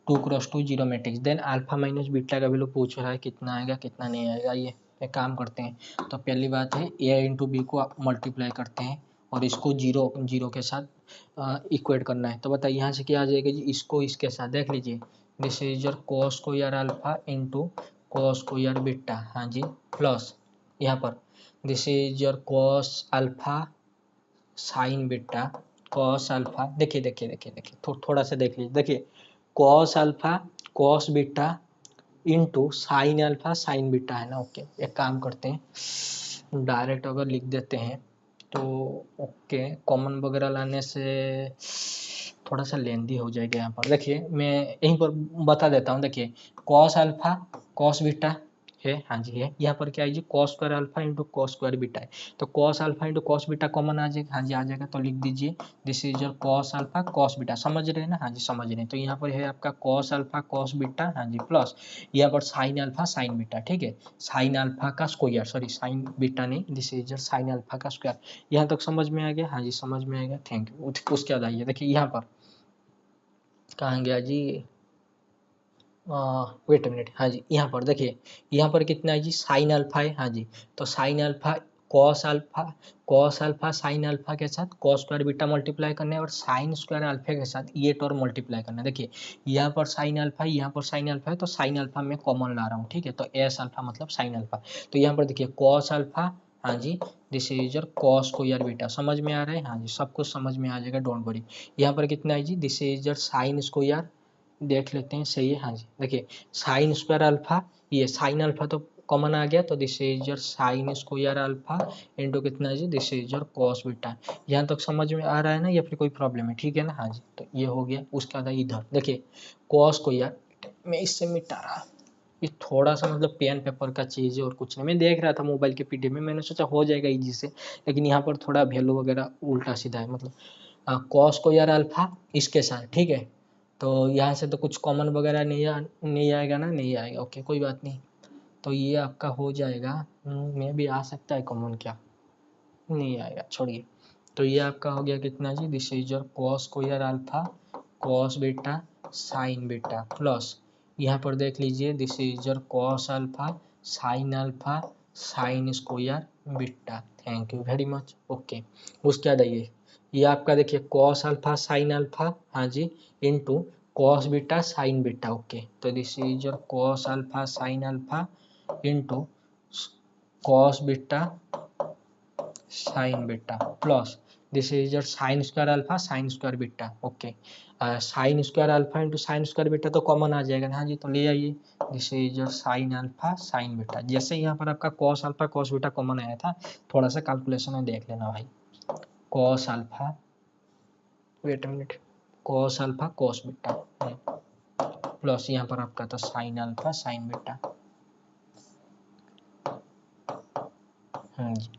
2x2 0 matrix, then alpha minus beta का वैल्यू पूछ रहा है, कितना आएगा कितना नहीं आएगा। ये एक काम करते हैं, तो पहली बात है ए इंटू बी को मल्टीप्लाई करते हैं और इसको जीरो जीरो के साथ इक्वेट करना है, तो बताइए यहाँ से क्या आ जाएगा जी, इसको इसके साथ देख लीजिए, this is your cos square alpha into cos square beta, हाँ जी, प्लस यहाँ पर this is your cos alpha sine beta, cos alpha, देखिए देखिए देखिए देखिए थोड़ा सा देख लीजिए, देखिए cos alpha cos beta into sine alpha sine beta है ना। ओके, एक काम करते हैं, डायरेक्ट अगर लिख देते हैं तो ओके, कॉमन वगैरह लाने से थोड़ा सा लेंदी हो जाएगा। यहाँ पर देखिए मैं यहीं पर बता देता हूँ, देखिए कॉस अल्फा कॉस बीटा है, हाँ जी है, यहाँ पर क्या है जी, cos square alpha into cos square beta है, तो cos alpha into cos beta common आ जाएगा, हाँ जी आ जाएगा, तो लिख दीजिए this is your cos alpha cos beta, समझ रहे हैं ना, हाँ जी समझ रहे हैं। तो यहाँ पर है आपका कॉस अल्फा कॉस बीटा, हाँ जी, प्लस यहाँ पर साइन अल्फा साइन बीटा, ठीक है, साइन अल्फा का स्क्वायर, सॉरी साइन बीटा नहीं, this is your sine alpha का स्क्वायर। यहाँ तक समझ में आ गया, हाँ जी समझ में आ गया, थैंक यू। उसके बाद आइए, देखिए यहाँ पर कहाँ गया जी, वेट मिनट, हाँ जी, यहाँ पर देखिए, यहाँ पर कितना है जी, साइन अल्फा है, हाँ जी, तो sine alpha cos alpha sine alpha के साथ कॉस स्क्वायर बीटा मल्टीप्लाई करना है, और साइन स्क्वायर अल्फा के साथ ये टर्म मल्टीप्लाई करना है। देखिए यहाँ पर साइन अल्फा है, यहाँ पर साइन अल्फा है, तो साइन अल्फा मैं कॉमन ला रहा हूँ, ठीक है, तो एस अल्फा मतलब साइन अल्फा, तो यहाँ पर देखिए कॉस अल्फा, हाँ जी, this is your cos square beta, समझ में आ रहा है, हाँ जी सब कुछ समझ में आ जाएगा, डोंट वरी। यहाँ पर कितना है जी, this is your sine square, देख लेते हैं, सही है, हाँ जी, देखिए साइन स्क्वायर अल्फा, ये साइन अल्फा तो कॉमन आ गया, तो this is your sine square alpha into कितना है जी, this is your cos beta. यहाँ तक समझ में आ रहा है ना, या फिर कोई प्रॉब्लम है, ठीक है ना, हाँ जी, तो ये हो गया। उसके बाद इधर देखिए कॉस स्क्वायर, मैं इससे मिटा रहा, ये थोड़ा सा मतलब पेन पेपर का चीज़ है और कुछ नहीं, मैं देख रहा था मोबाइल के पीडीएफ में, मैंने सोचा हो जाएगा इजी से, लेकिन यहाँ पर थोड़ा वैल्यू वगैरह उल्टा सीधा है, मतलब कॉस स्क्वायर अल्फा इसके साथ, ठीक है, तो यहाँ से तो कुछ कॉमन वगैरह नहीं आएगा ना, नहीं आएगा, ओके कोई बात नहीं, तो ये आपका हो जाएगा, मे भी आ सकता है कॉमन, क्या नहीं आएगा, छोड़िए। तो ये आपका हो गया कितना जी, this is your cos square alpha cos beta sine beta, plus यहाँ पर देख लीजिए this is your cos alpha sine square beta, thank you very much, okay. उसके बाद आइए, ये आपका देखिए कॉस अल्फा साइन अल्फा, हाँ जी, into cos beta sine beta, okay, तो this is your cos alpha sine alpha into cos beta sine beta, plus this is your sine square alpha sine square beta, okay. Sine square alpha into sine square beta तो common आ जाएगा हाँ जी, तो ले आइए this is your sine alpha sine beta. जैसे यहाँ पर आपका cos alpha cos beta common आया था, थोड़ा सा कैलकुलेशन में देख लेना भाई। Cos alpha, wait minute, cos alpha cos beta plus यहाँ पर आपका था साइन अल्फा साइन बीटा।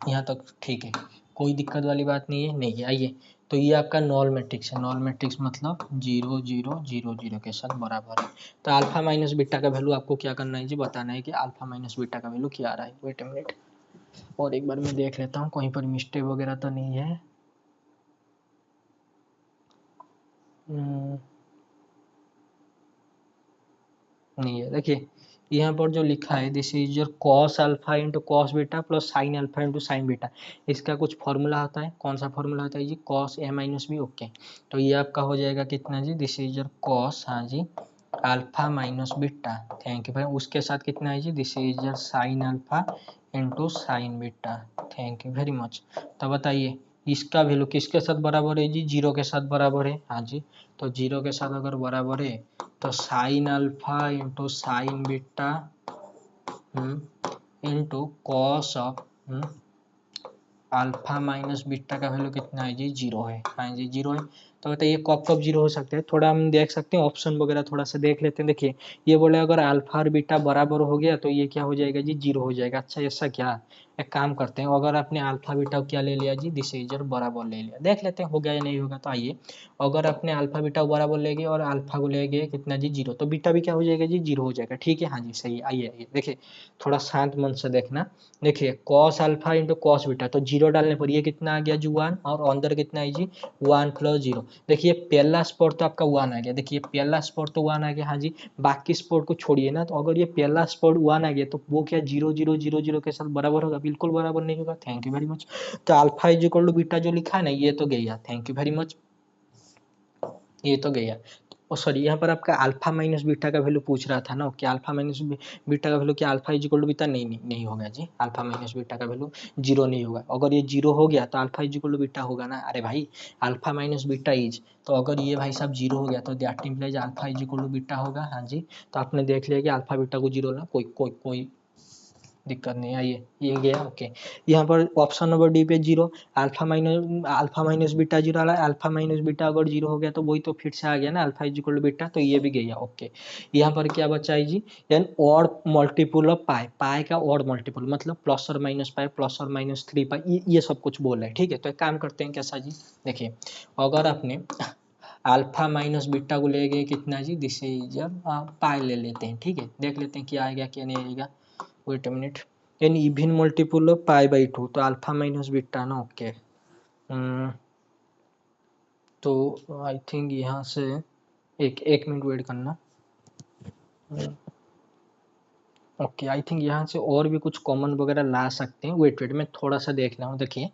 यहाँ तक ठीक है, कोई दिक्कत वाली बात नहीं है, नहीं है। आइए, तो ये आपका नॉल मैट्रिक्स है, नॉल मैट्रिक्स मतलब 0 0 0 0 के साथ बराबर है। तो अल्फा माइनस बीटा का वैल्यू आपको क्या करना है जी, बताना है कि अल्फा माइनस बीटा का वैल्यू क्या आ रहा है। वेट अ मिनट, और एक बार मैं देख लेता हूँ कहीं पर मिस्टेक वगैरह तो नहीं है। नहीं है, देखिए यहाँ पर जो लिखा है this is your cos alpha into cos beta plus sign alpha into sine beta, इसका कुछ फॉर्मूला होता है। कौन सा फॉर्मूला होता है जी, cos A minus B. Okay, तो ये आपका हो जाएगा कितना जी, दिस इज योर कॉस, हाँ जी, alpha minus beta. Thank you भाई। उसके साथ कितना है जी, this is your sine alpha into sine beta. Thank you very much. तो बताइए इसका वैल्यू किसके साथ बराबर है जी, जीरो के साथ बराबर है। हाँ जी, तो जीरो के साथ अगर बराबर है तो sine alpha into sine beta into cos of alpha minus beta का वैल्यू कितना है जी, जीरो है। हाँ जी जीरो है। तो बताइए कब कब जीरो हो सकते हैं, थोड़ा हम देख सकते हैं ऑप्शन वगैरह थोड़ा सा देख लेते हैं। देखिए ये बोले अगर अल्फा और बीटा बराबर हो गया तो ये क्या हो जाएगा जी, जीरो हो जाएगा। अच्छा ऐसा क्या, एक काम करते हैं, अगर आपने अल्फा बीटा क्या ले लिया जी, दिस इज बराबर ले लिया, देख लेते हैं हो गया या नहीं होगा। तो आइए, अगर आपने अल्फा बीटा बराबर ले गए और अल्फा को ले गए कितना जी, जीरो, तो बीटा भी क्या हो जाएगा जी, जीरो हो जाएगा। ठीक है, हाँ जी सही है। आइए आइए देखिए, थोड़ा शांत मन से देखना। देखिए cos alpha into cos beta, तो जीरो डालने पर ये कितना आ गया जी, वन, और अंदर कितना है जी, वन प्लस जीरो। देखिए पहला स्पॉट तो आपका वन आ गया, देखिए पहला स्पॉट तो वन आ गया हाँ जी, बाकी स्पॉट को छोड़िए ना। तो अगर ये पहला स्पॉट वन आ गया तो वो क्या जीरो जीरो जीरो जीरो के साथ बराबर होगा, बिल्कुल बराबर नहीं होगा। Thank you very much. तो alpha is equal to beta जो लिखा है ना, ये तो गया। थैंक यू वेरी मच, ये तो गया। सॉरी, यहाँ पर आपका अल्फा माइनस बीटा का वैल्यू पूछ रहा था ना, क्या अल्फा माइनस बीटा का वैल्यू क्या alpha is equal to beta, नहीं नहीं नहीं होगा जी, अल्फा माइनस बीटा का वैल्यू जीरो नहीं होगा। अगर ये जीरो हो गया तो alpha is equal to beta होगा ना। अरे भाई अल्फा माइनस बीटा इज, तो अगर ये भाई साहब जीरो हो गया तो that implies alpha is equal to beta होगा। हाँ जी, तो आपने देख लिया कि अल्फा बीटा को जीरो ना, कोई कोई कोई दिक्कत नहीं आई है, ये गया। ओके, यहाँ पर ऑप्शन नंबर डी पे zero, alpha minus beta zero आ रहा है। अल्फा माइनस बीटा अगर जीरो हो गया तो वही तो फिर से आ गया ना, alpha is equal to beta, तो ये भी गया। ओके, यहाँ पर क्या बचा है जी, यानी ऑड मल्टीपल ऑफ पाई, पाई का ऑड मल्टीपल मतलब प्लस और माइनस पाई, प्लस और माइनस 3 पाई, ये सब कुछ बोल रहा है। ठीक है, तो एक काम करते हैं कैसा जी, देखिए अगर आपने अल्फा माइनस बीटा को ले गए कितना जी, दिस इज पाई ले लेते हैं। ठीक है, देख लेते हैं क्या आएगा क्या नहीं आएगा। Wait a minute, an even multiple of pi by two, तो अल्फा माइनस बीटा ना। ओके, तो आई थिंक यहाँ से एक एक मिनट वेट करना। ओके, आई थिंक यहाँ से और भी कुछ कॉमन वगैरह ला सकते हैं। वेट वेट मैं थोड़ा सा देख रहा हूँ। देखिए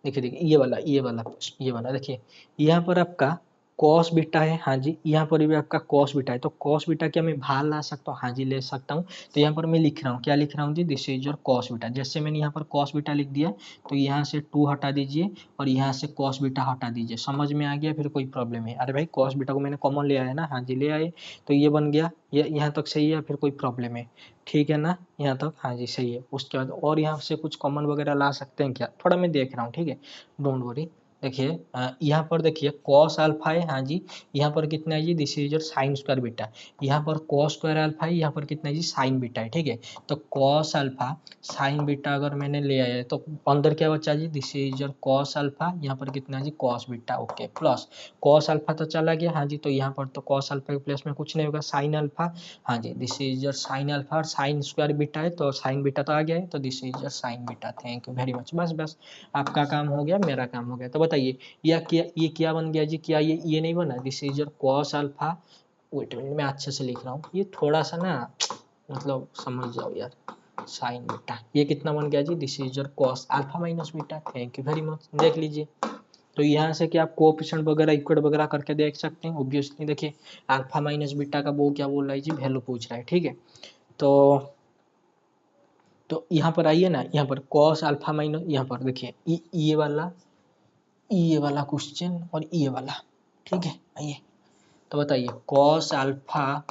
देखिए देखिए, ये वाला देखिए, यहाँ पर आपका कॉस बीटा है। हाँ जी, यहाँ पर भी आपका कॉस बीटा है, तो कॉस बीटा क्या मैं बाहर ला सकता हूँ, हाँ जी ले सकता हूँ। तो यहाँ पर मैं लिख रहा हूँ, क्या लिख रहा हूँ जी, this is your cos beta. जैसे मैंने यहाँ पर कॉस बीटा लिख दिया, तो यहाँ से 2 हटा दीजिए और यहाँ से कॉस बीटा हटा दीजिए। समझ में आ गया, फिर कोई प्रॉब्लम है। अरे भाई कॉस बीटा को मैंने कॉमन ले आया ना, हाँ जी ले आए, तो ये बन गया। ये यहाँ तक सही है, फिर कोई प्रॉब्लम है, ठीक है ना यहाँ तक, हाँ जी सही है। उसके बाद और यहाँ से कुछ कॉमन वगैरह ला सकते हैं क्या, थोड़ा मैं देख रहा हूँ। ठीक है, डोंट वरी। देखिए यहाँ पर देखिए कॉस अल्फा है, हाँ जी, यहाँ पर कितना है जी, this is your sine square beta. यहाँ पर कॉस स्क्वायर अल्फा है, यहाँ पर कितना है जी, साइन बीटा है। ठीक है, तो कॉस अल्फा साइन बीटा अगर मैंने ले आया तो अंदर क्या बचा जी, this is your cos alpha, यहाँ पर कितना है जी, cos beta. Okay, plus cos alpha तो चला गया, हाँ जी, तो यहाँ पर तो कॉस अल्फा के प्लेस में कुछ नहीं होगा, साइन अल्फा। हाँ जी, this is your sine alpha, और साइन स्क्वायर बीटा है तो साइन बीटा तो आ गया है, तो this is your sine beta. Thank you very much. बस बस, आपका काम हो गया, मेरा काम हो गया। तो बताइए ये क्या बन गया जी, क्या ये नहीं बना, this is your cos alpha. Wait minute मैं अच्छे से लिख रहा हूँ, ये थोड़ा सा ना मतलब समझ जाओ यार, साइन बीटा ये कितना बन गया जी, this is your cos alpha minus beta. Thank you very much, देख लीजिए। तो यहाँ से क्या आप कोएफिशिएंट वगैरह इक्वेट वगैरह करके देख सकते हैं। ऑब्वियसली देखिए अल्फा माइनस बीटा का वो क्या बोल रहा है जी, वैल्यू पूछ रहा है। ठीक है, तो यहाँ पर आइए ना, यहाँ पर कॉस अल्फा माइनस, यहाँ पर देखिए ये वाला क्वेश्चन और ये वाला। ठीक है, आइए तो बताइए कॉस अल्फा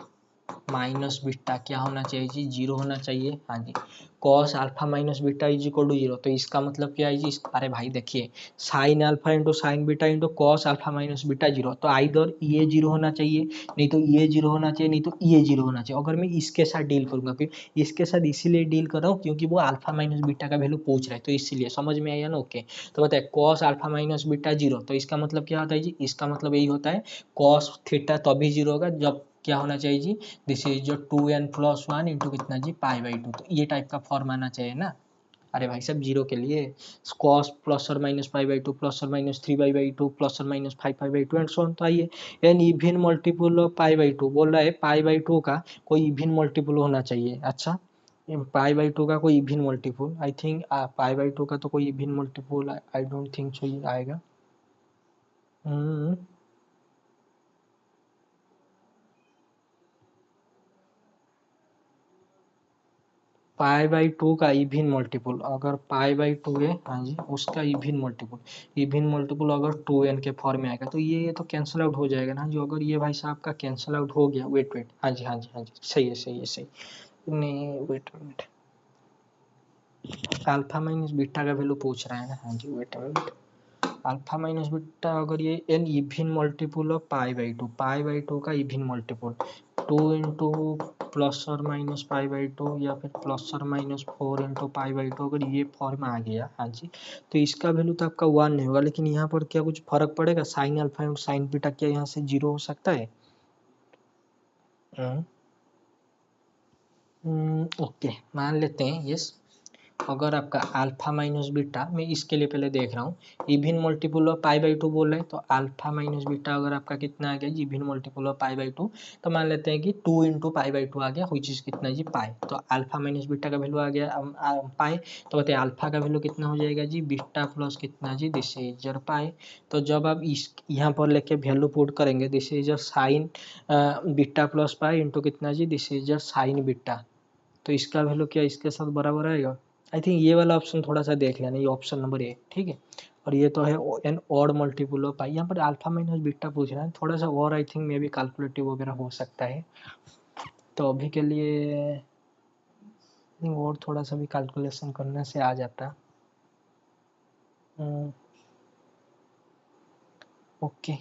माइनस बीटा क्या होना चाहिए जी, 0 होना चाहिए। हाँ जी, cos alpha minus beta is equal to 0। तो इसका मतलब क्या है जी, अरे भाई देखिए sign alpha into sine beta into cos alpha minus beta 0, तो आइदर ये 0 होना चाहिए, नहीं तो ये 0 होना चाहिए, नहीं तो ये 0 होना चाहिए। अगर मैं इसके साथ डील करूंगा, फिर इसके साथ इसीलिए डील कर रहा हूँ क्योंकि वो अल्फा माइनस बीटा का वैल्यू पूछ रहा है, तो इसीलिए समझ में आया ना। ओके, तो बताए कॉस अल्फा माइनस बीटा 0, तो इसका मतलब क्या होता है जी, इसका मतलब यही होता है कॉस थीटा तभी 0 होगा जब क्या होना चाहिए जी, दिस इज जो 2n+1 इंटू कितना जी π/2। तो ये टाइप का फॉर्म आना चाहिए ना। अरे भाई साहब 0 के लिए cos प्लस और माइनस π/2 प्लस और माइनस 3π/2 प्लस और माइनस 5π/2 एंड सो ऑन। तो आइए एन इवन मल्टीपल ऑफ π/2 बोल रहा है, π/2 का कोई इवन मल्टीपल होना चाहिए। अच्छा, π/2 का कोई इवन मल्टीपल, आई थिंक π/2 का तो कोई even multiple I don't think so ये आएगा। π/2 का इवन मल्टीपल अगर π/2 है, हाँ जी, उसका इवन मल्टीपल अगर 2n के फॉर्म में आएगा तो ये तो कैंसिल आउट हो जाएगा ना जो, अगर ये भाई साहब का कैंसिल आउट हो गया, वेट वेट, हाँ जी हाँ जी हाँ जी, सही है सही है सही, नहीं wait wait, alpha minus beta का वैल्यू पूछ रहा है ना। हाँ जी wait wait, alpha minus beta अगर ये एन इवन मल्टीपल ऑफ π/2 का इवन मल्टीपल 2 इंटू प्लस और माइनस π/2 या फिर प्लस और माइनस 4 इंटू π/2, अगर ये फॉर्म आ गया, हाँ जी, तो इसका वैल्यू तो आपका 1 नहीं होगा, लेकिन यहाँ पर क्या कुछ फर्क पड़ेगा, साइन अल्फा और साइन बीटा क्या यहाँ से 0 हो सकता है? ओके, मान लेते हैं यस। अगर आपका अल्फा माइनस बीटा, मैं इसके लिए पहले देख रहा हूँ, इवन मल्टीपल ऑफ π/2 बोल रहे हैं, तो अल्फा माइनस बीटा अगर आपका कितना आ गया जी, इवन मल्टीपल ऑफ π/2, तो मान लेते हैं कि 2 इंटू π/2 आ गया, विच इज कितना जी पाई, तो अल्फा माइनस बीटा का वैल्यू आ गया पाई। तो बताइए अल्फा का वैल्यू कितना हो जाएगा जी, बीटा प्लस कितना जी, दिस इज योर पाई। तो जब आप इस यहाँ पर लेके वैल्यू पुट करेंगे, this is your sine beta plus pi into कितना जी, this is your sine beta, तो इसका वैल्यू क्या इसके साथ बराबर आएगा। आई थिंक ये वाला ऑप्शन थोड़ा सा देख लेना, ये ऑप्शन नंबर ए, ठीक है। और ये तो है एन ऑड मल्टीपल ऑफ पाई, यहाँ पर अल्फा माइनस बीटा पूछ रहा है, थोड़ा सा और आई थिंक मे भी कैलकुलेटिव वगैरह हो सकता है, तो अभी के लिए और थोड़ा सा भी कैलकुलेशन करने से आ जाता। ओके,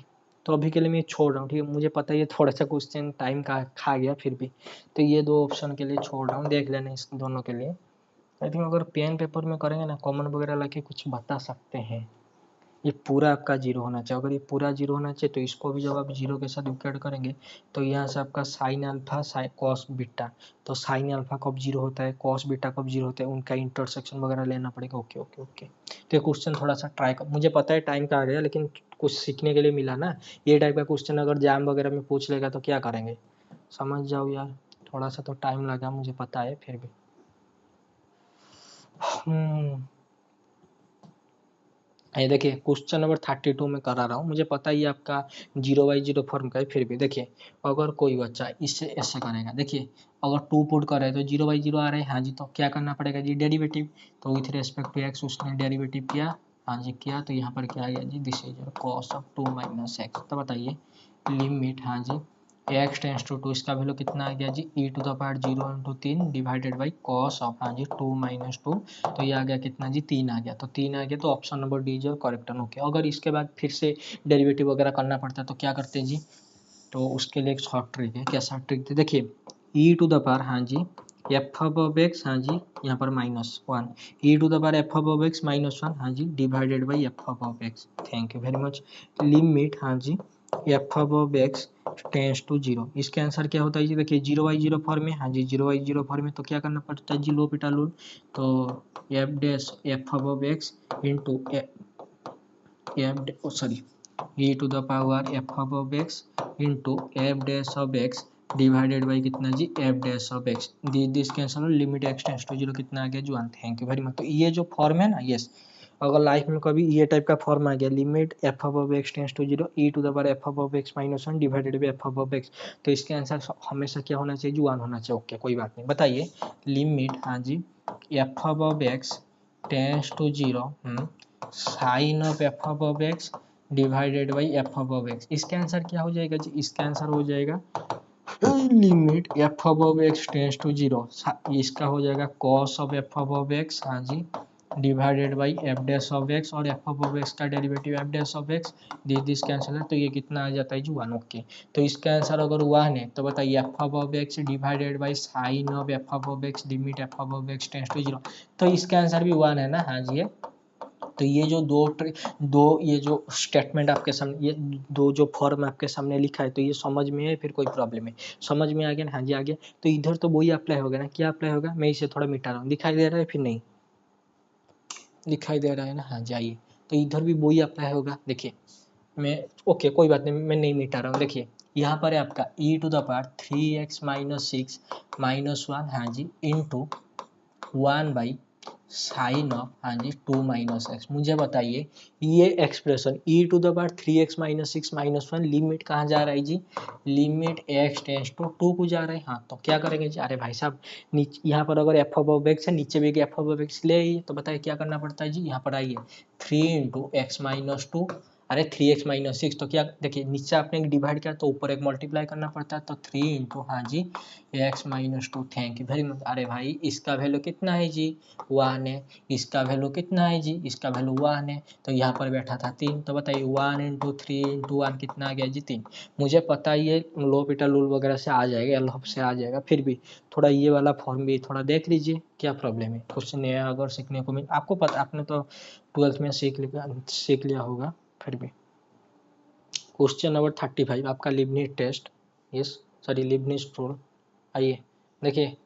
तो अभी के लिए मैं छोड़ रहा हूँ, ठीक है, मुझे पता है ये थोड़ा सा क्वेश्चन टाइम का खा गया, फिर भी तो ये दो ऑप्शन के लिए छोड़ रहा हूँ, देख लेना इस दोनों के लिए। आई थिंक अगर पेन पेपर में करेंगे ना, कॉमन वगैरह लाके कुछ बता सकते हैं। ये पूरा आपका 0 होना चाहिए, अगर ये पूरा 0 होना चाहिए तो इसको भी जब आप 0 के साथ इक्वेट करेंगे तो यहाँ से आपका साइन अल्फा कॉस बीटा, तो साइन अल्फा कब 0 होता है, कॉस बीटा कब 0 होता है, उनका इंटरसेक्शन वगैरह लेना पड़ेगा। ओके ओके ओके, तो ये क्वेश्चन थोड़ा सा ट्राई कर, मुझे पता है टाइम का आ गया, लेकिन कुछ सीखने के लिए मिला ना। ये टाइप का क्वेश्चन अगर जाम वगैरह में पूछ लेगा तो क्या करेंगे, समझ जाओ यार, थोड़ा सा तो टाइम लगा मुझे पता है, फिर भी ये देखिए क्वेश्चन नंबर 32 में करा रहा हूँ, मुझे पता ही आपका 0/0 फॉर्म का है, फिर भी देखिए अगर कोई बच्चा इससे ऐसे करेगा, देखिए अगर 2 पुट कर रहे हैं तो 0/0 आ रहे हैं, हाँ जी, तो क्या करना पड़ेगा जी, डेरिवेटिव, तो विथ रेस्पेक्ट टू एक्स उसने डेरिवेटिव किया, हाँ जी किया, तो यहाँ पर क्या आ गया जी, this is cos of 2 - x। तो बताइए लिमिट, हाँ जी, x टेंस टू 2, इसका वैल्यू कितना आ गया जी, e⁻0 into 3 divided by cos of, हाँ जी 2 - 2, तो ये आ गया कितना जी, 3 आ गया, तो 3 आ गया, तो option number D is your correct. Okay, अगर इसके बाद फिर से डेरिवेटिव वगैरह करना पड़ता है तो क्या करते हैं जी, तो उसके लिए एक शॉर्ट ट्रिक है, क्या शॉर्ट ट्रिक थे, देखिए e⁻, हाँ जी, f(x), हाँ जी, यहाँ पर -1, e⁻f(x) -1, हाँ जी, divided by f(x), thank you very much. Limit, हाँ जी, f(x) टेंस टू 0, इसका आंसर क्या होता है जी, देखिए 0/0 फॉर्म में, हाँ जी 0/0 फॉर्म में, तो क्या करना पड़ता है जी, लो पिटा लो, तो f(x) into sorry e⁻f(x) into f(x) divided by कितना जी, f(x), this cancel, limit x tends to 0 कितना आ गया जी 1, थैंक यू वेरी मच। तो ये जो फॉर्म है ना, यस, अगर लाइफ में कभी ये टाइप का फॉर्म आ गया, limit f(x) tends to 0 e⁻f(x) -1 divided by f(x), तो इसके आंसर हमेशा क्या होना चाहिए जी, 1 होना चाहिए। ओके कोई बात नहीं, बताइए लिमिट, हाँ जी, f(x) tends to 0 sine of f(x) divided by F above X. इसका आंसर क्या हो जाएगा जी, इसका आंसर हो जाएगा limit F above x tends to 0, इसका हो जाएगा cos of F above X, हाँ जी, divided by F dash of X, और एफ अबव एक्स का derivative F dash of X, this cancel है, तो ये कितना आ जाता है जी 1। ओके, तो इसका आंसर अगर 1 है तो बताइए f above x divided by sine of F above x limit F above x tends to 0, तो इसका आंसर भी 1 है ना, हाँ जी है। तो ये जो दो ये जो स्टेटमेंट आपके सामने, ये दो जो फॉर्म आपके सामने लिखा है, तो ये समझ में है, फिर कोई प्रॉब्लम है, समझ में आ गया ना, हाँ जी आ गया। तो इधर तो वही अप्लाई होगा ना, क्या अप्लाई होगा, मैं इसे थोड़ा मिटा रहा हूँ, दिखाई दे रहा है फिर नहीं दिखाई दे रहा है ना, हाँ जी आइए, तो इधर भी वही अप्लाई होगा। देखिए मैं, ओके कोई बात नहीं, मैं नहीं मिटा रहा हूँ। देखिए यहाँ पर है आपका e to the power 3x minus 6 minus 1, हाँ जी, इंटू 1 बाई साइन ऑफ, हाँ जी, 2 माइनस एक्स। मुझे बताइए ये expression e to the power 3x minus 6 minus 1 limit कहाँ जा रहा है जी, लिमिट x टेंड्स टू 2 को जा रहा है। हाँ तो क्या करेंगे जी, अरे भाई साहब नीचे यहाँ पर अगर एफ अबव एक्स है, नीचे भी एफ अबव एक्स ले आइए, तो बताइए क्या करना पड़ता है जी, यहाँ पर आइए 3 इंटू एक्स माइनस 2, अरे 3x माइनस 6, तो क्या देखिए नीचे आपने डिवाइड किया तो ऊपर एक मल्टीप्लाई करना पड़ता है, तो 3 इंटू, हाँ जी, X minus 2, thank you very much. अरे भाई इसका वैल्यू कितना है जी 1 है, इसका वैल्यू कितना है जी, इसका वैल्यू 1 है, तो यहाँ पर बैठा था 3, तो बताइए 1 इंटू 3 इंटू 1 कितना आ गया जी 3। मुझे पता है ये लोपिटल रूल वगैरह से आ जाएगा, एलहोप से आ जाएगा, फिर भी थोड़ा ये वाला फॉर्म भी थोड़ा देख लीजिए, क्या प्रॉब्लम है, कुछ नया अगर सीखने को मिल, आपको पता, आपने तो 12th में सीख लिया होगा, फिर भी। क्वेश्चन नंबर 35 आपका Leibniz test, yes sorry Leibniz rule. आइए देखिए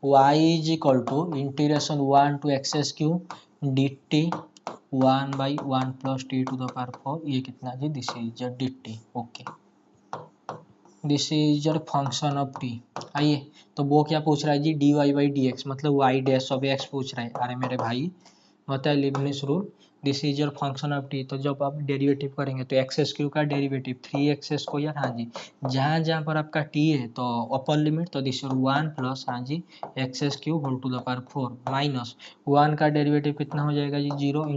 y is equal to integration 1 to X cube D T 1/1 plus T to the power 4, ये कितना जी, this is your D T. Okay, this is your function of T. आइए तो वो क्या पूछ रहा है जी, D Y by D X, मतलब वाई डैश ऑफ एक्स पूछ रहा है। अरे मेरे भाई होता है Leibniz rule, this is your function of T, तो जब आप डेरिवेटिव करेंगे तो एक्स क्यू का डेरिवेटिव 3x स्क्वायर, हाँ जी, जहाँ जहाँ पर आपका टी है तो अपर लिमिट, तो दिस योर 1 प्लस, हाँ जी, X cube whole to the power 4 minus 1 का डेरिवेटिव कितना हो जाएगा जी 0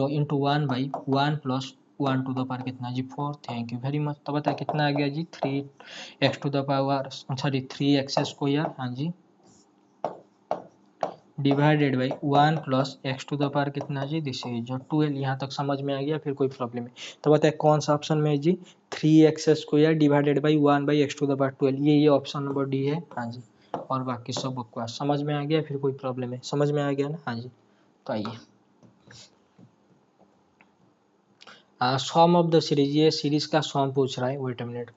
into 1 by 1 plus 1 to the power कितना जी 4, थैंक यू वेरी मच। तो बताए कितना आ गया जी 3x to the power sorry 3x square, हाँ जी, divided by 1 plus X to the power कितना जी, दिस इज जो 12। यहाँ तक समझ में आ गया, फिर कोई प्रॉब्लम है तो बताए कौन सा ऑप्शन में है जी, 3x square divided by 1 by x to the power 12, ये ऑप्शन नंबर डी है, हाँ जी। और बाकी सब बकवास, समझ में आ गया, फिर कोई प्रॉब्लम है, समझ में आ गया ना, हाँ जी। तो आइए सम ऑफ द सीरीज, ये सीरीज का सम पूछ रहा है, wait a minute,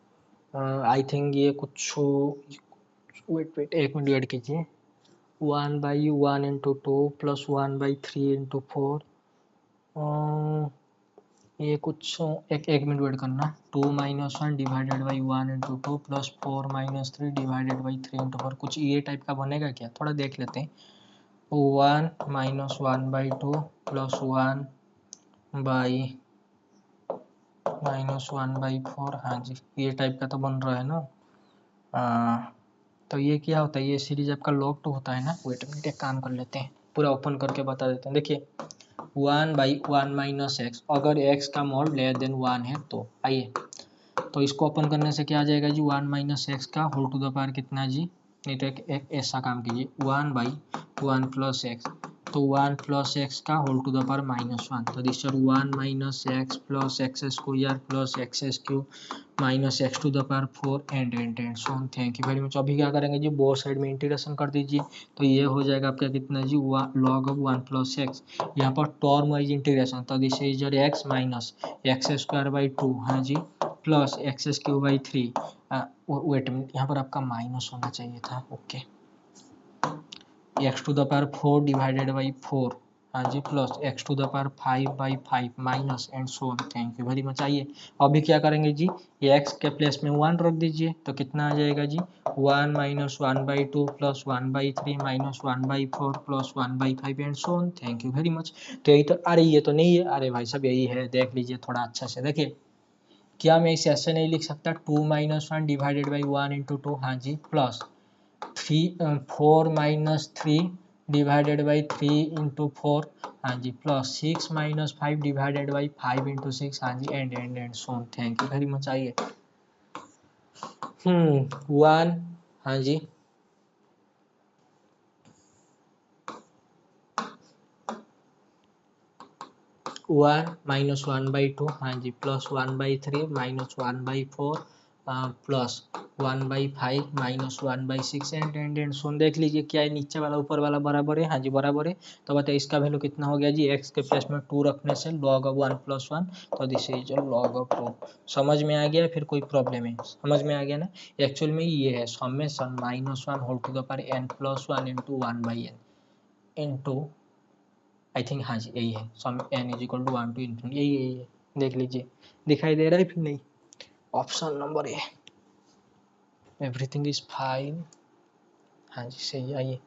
I think ये कुछ, वेट एक मिनट वेट कीजिए, 1/1 इंटू 2 प्लस 1/3 इंटू 4, ये कुछ एक मिनट वेट करना, 2 minus 1 divided by 1 into 2 plus 4 minus 3 divided by 3 into 4, कुछ ये टाइप का बनेगा क्या, थोड़ा देख लेते हैं। 1 माइनस 1/2 प्लस 1 बाई -1/4, हाँ जी, ये टाइप का तो बन रहा है ना। तो ये क्या होता है, ये सीरीज आपका लॉग टू होता है ना। वेट मिनट एक काम कर लेते हैं, पूरा ओपन करके बता देते हैं। देखिए 1/1 माइनस एक्स, अगर एक्स का मॉड लेस देन 1 है तो आइए, तो इसको ओपन करने से क्या आ जाएगा जी, 1 माइनस एक्स का होल टू द पावर कितना जी, नहीं तो एक ऐसा काम कीजिए 1/1 प्लस एक्स, तो 1 प्लस एक्स का होल टू द पावर -1, तो this 1 minus x plus x square plus x cube minus x to the power 4 and so on, thank you very much. अभी क्या करेंगे जी, बोथ साइड में integration कर दीजिए, तो ये हो जाएगा आपका कितना जी, लॉग ऑफ 1 प्लस एक्स, यहाँ पर टर्म वाइज इंटीग्रेशन, तो this is your x minus x square by 2, हाँ जी, plus x cube by 3, wait minute यहाँ पर आपका माइनस होना चाहिए था, okay, X to the power 4 divided by 4, हाँ जी, plus X to the power 5/5 minus and so on, thank you very much. आइए अभी क्या करेंगे जी, ये एक्स के प्लेस में 1 रख दीजिए, तो कितना आ जाएगा जी, 1 minus 1/2 plus 1/3 minus 1/4 plus 1/5 and so on, thank you very much. तो यही तो, अरे ये तो नहीं है, अरे भाई साहब यही है, देख लीजिए थोड़ा अच्छा से देखिए, क्या मैं इसे ऐसे नहीं लिख सकता, 2 माइनस 1 डिवाइडेड बाई 1 इंटू 2, हाँ जी, plus 4 minus 3 divided by 3 into 4, हाँ जी, plus 6 minus 5 divided by 5 into 6, हाँ जी, and so on. Thank you very much. आइए 1, हाँ जी, 1 माइनस 1/2, हाँ जी, plus 1/3 minus 1/4 plus 1/5 minus 1/6 and so on. देख लीजिए क्या है, नीचे वाला ऊपर वाला बराबर है, हाँ जी बराबर है। तो बताइए इसका वैल्यू कितना हो गया जी, x के प्लेस में 2 रखने से log ऑफ 1 प्लस 1, तो दिस इज log ऑफ 2। समझ में आ गया, फिर कोई प्रॉब्लम है, समझ में आ गया ना। एक्चुअल में ये है summation -1 whole to the power n plus 1 into 1/n into, I think हाँ जी यही है, sum n is equal to 1 to infinity, यही है। देख लीजिए दिखाई दे रहा है फिर नहीं, option number A, everything is fine, हाँ जी सही। आइए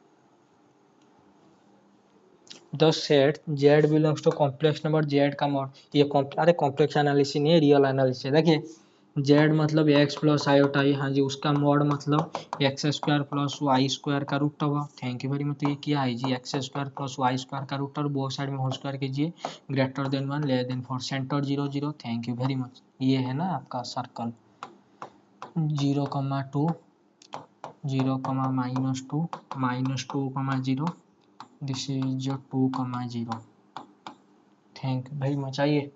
the set z belongs to complex number z का मॉड, ये अरे कॉम्प्लेक्स एनालिसिस नहीं है, रियल एनालिसिस है। देखिए z मतलब x प्लस आयोटा i, हाँ जी, उसका मॉड मतलब X square plus Y square का रूट हुआ। Thank you very much. तो ये क्या है जी, x square plus Y square का रूट, और बोथ साइड में होल स्क्वायर कीजिए, greater than 1 less than 4, centre 0 0। Thank you very much. ये है ना आपका circle 0,2 0,-2 -2,0, this is 2,0। Thank you very much. आइए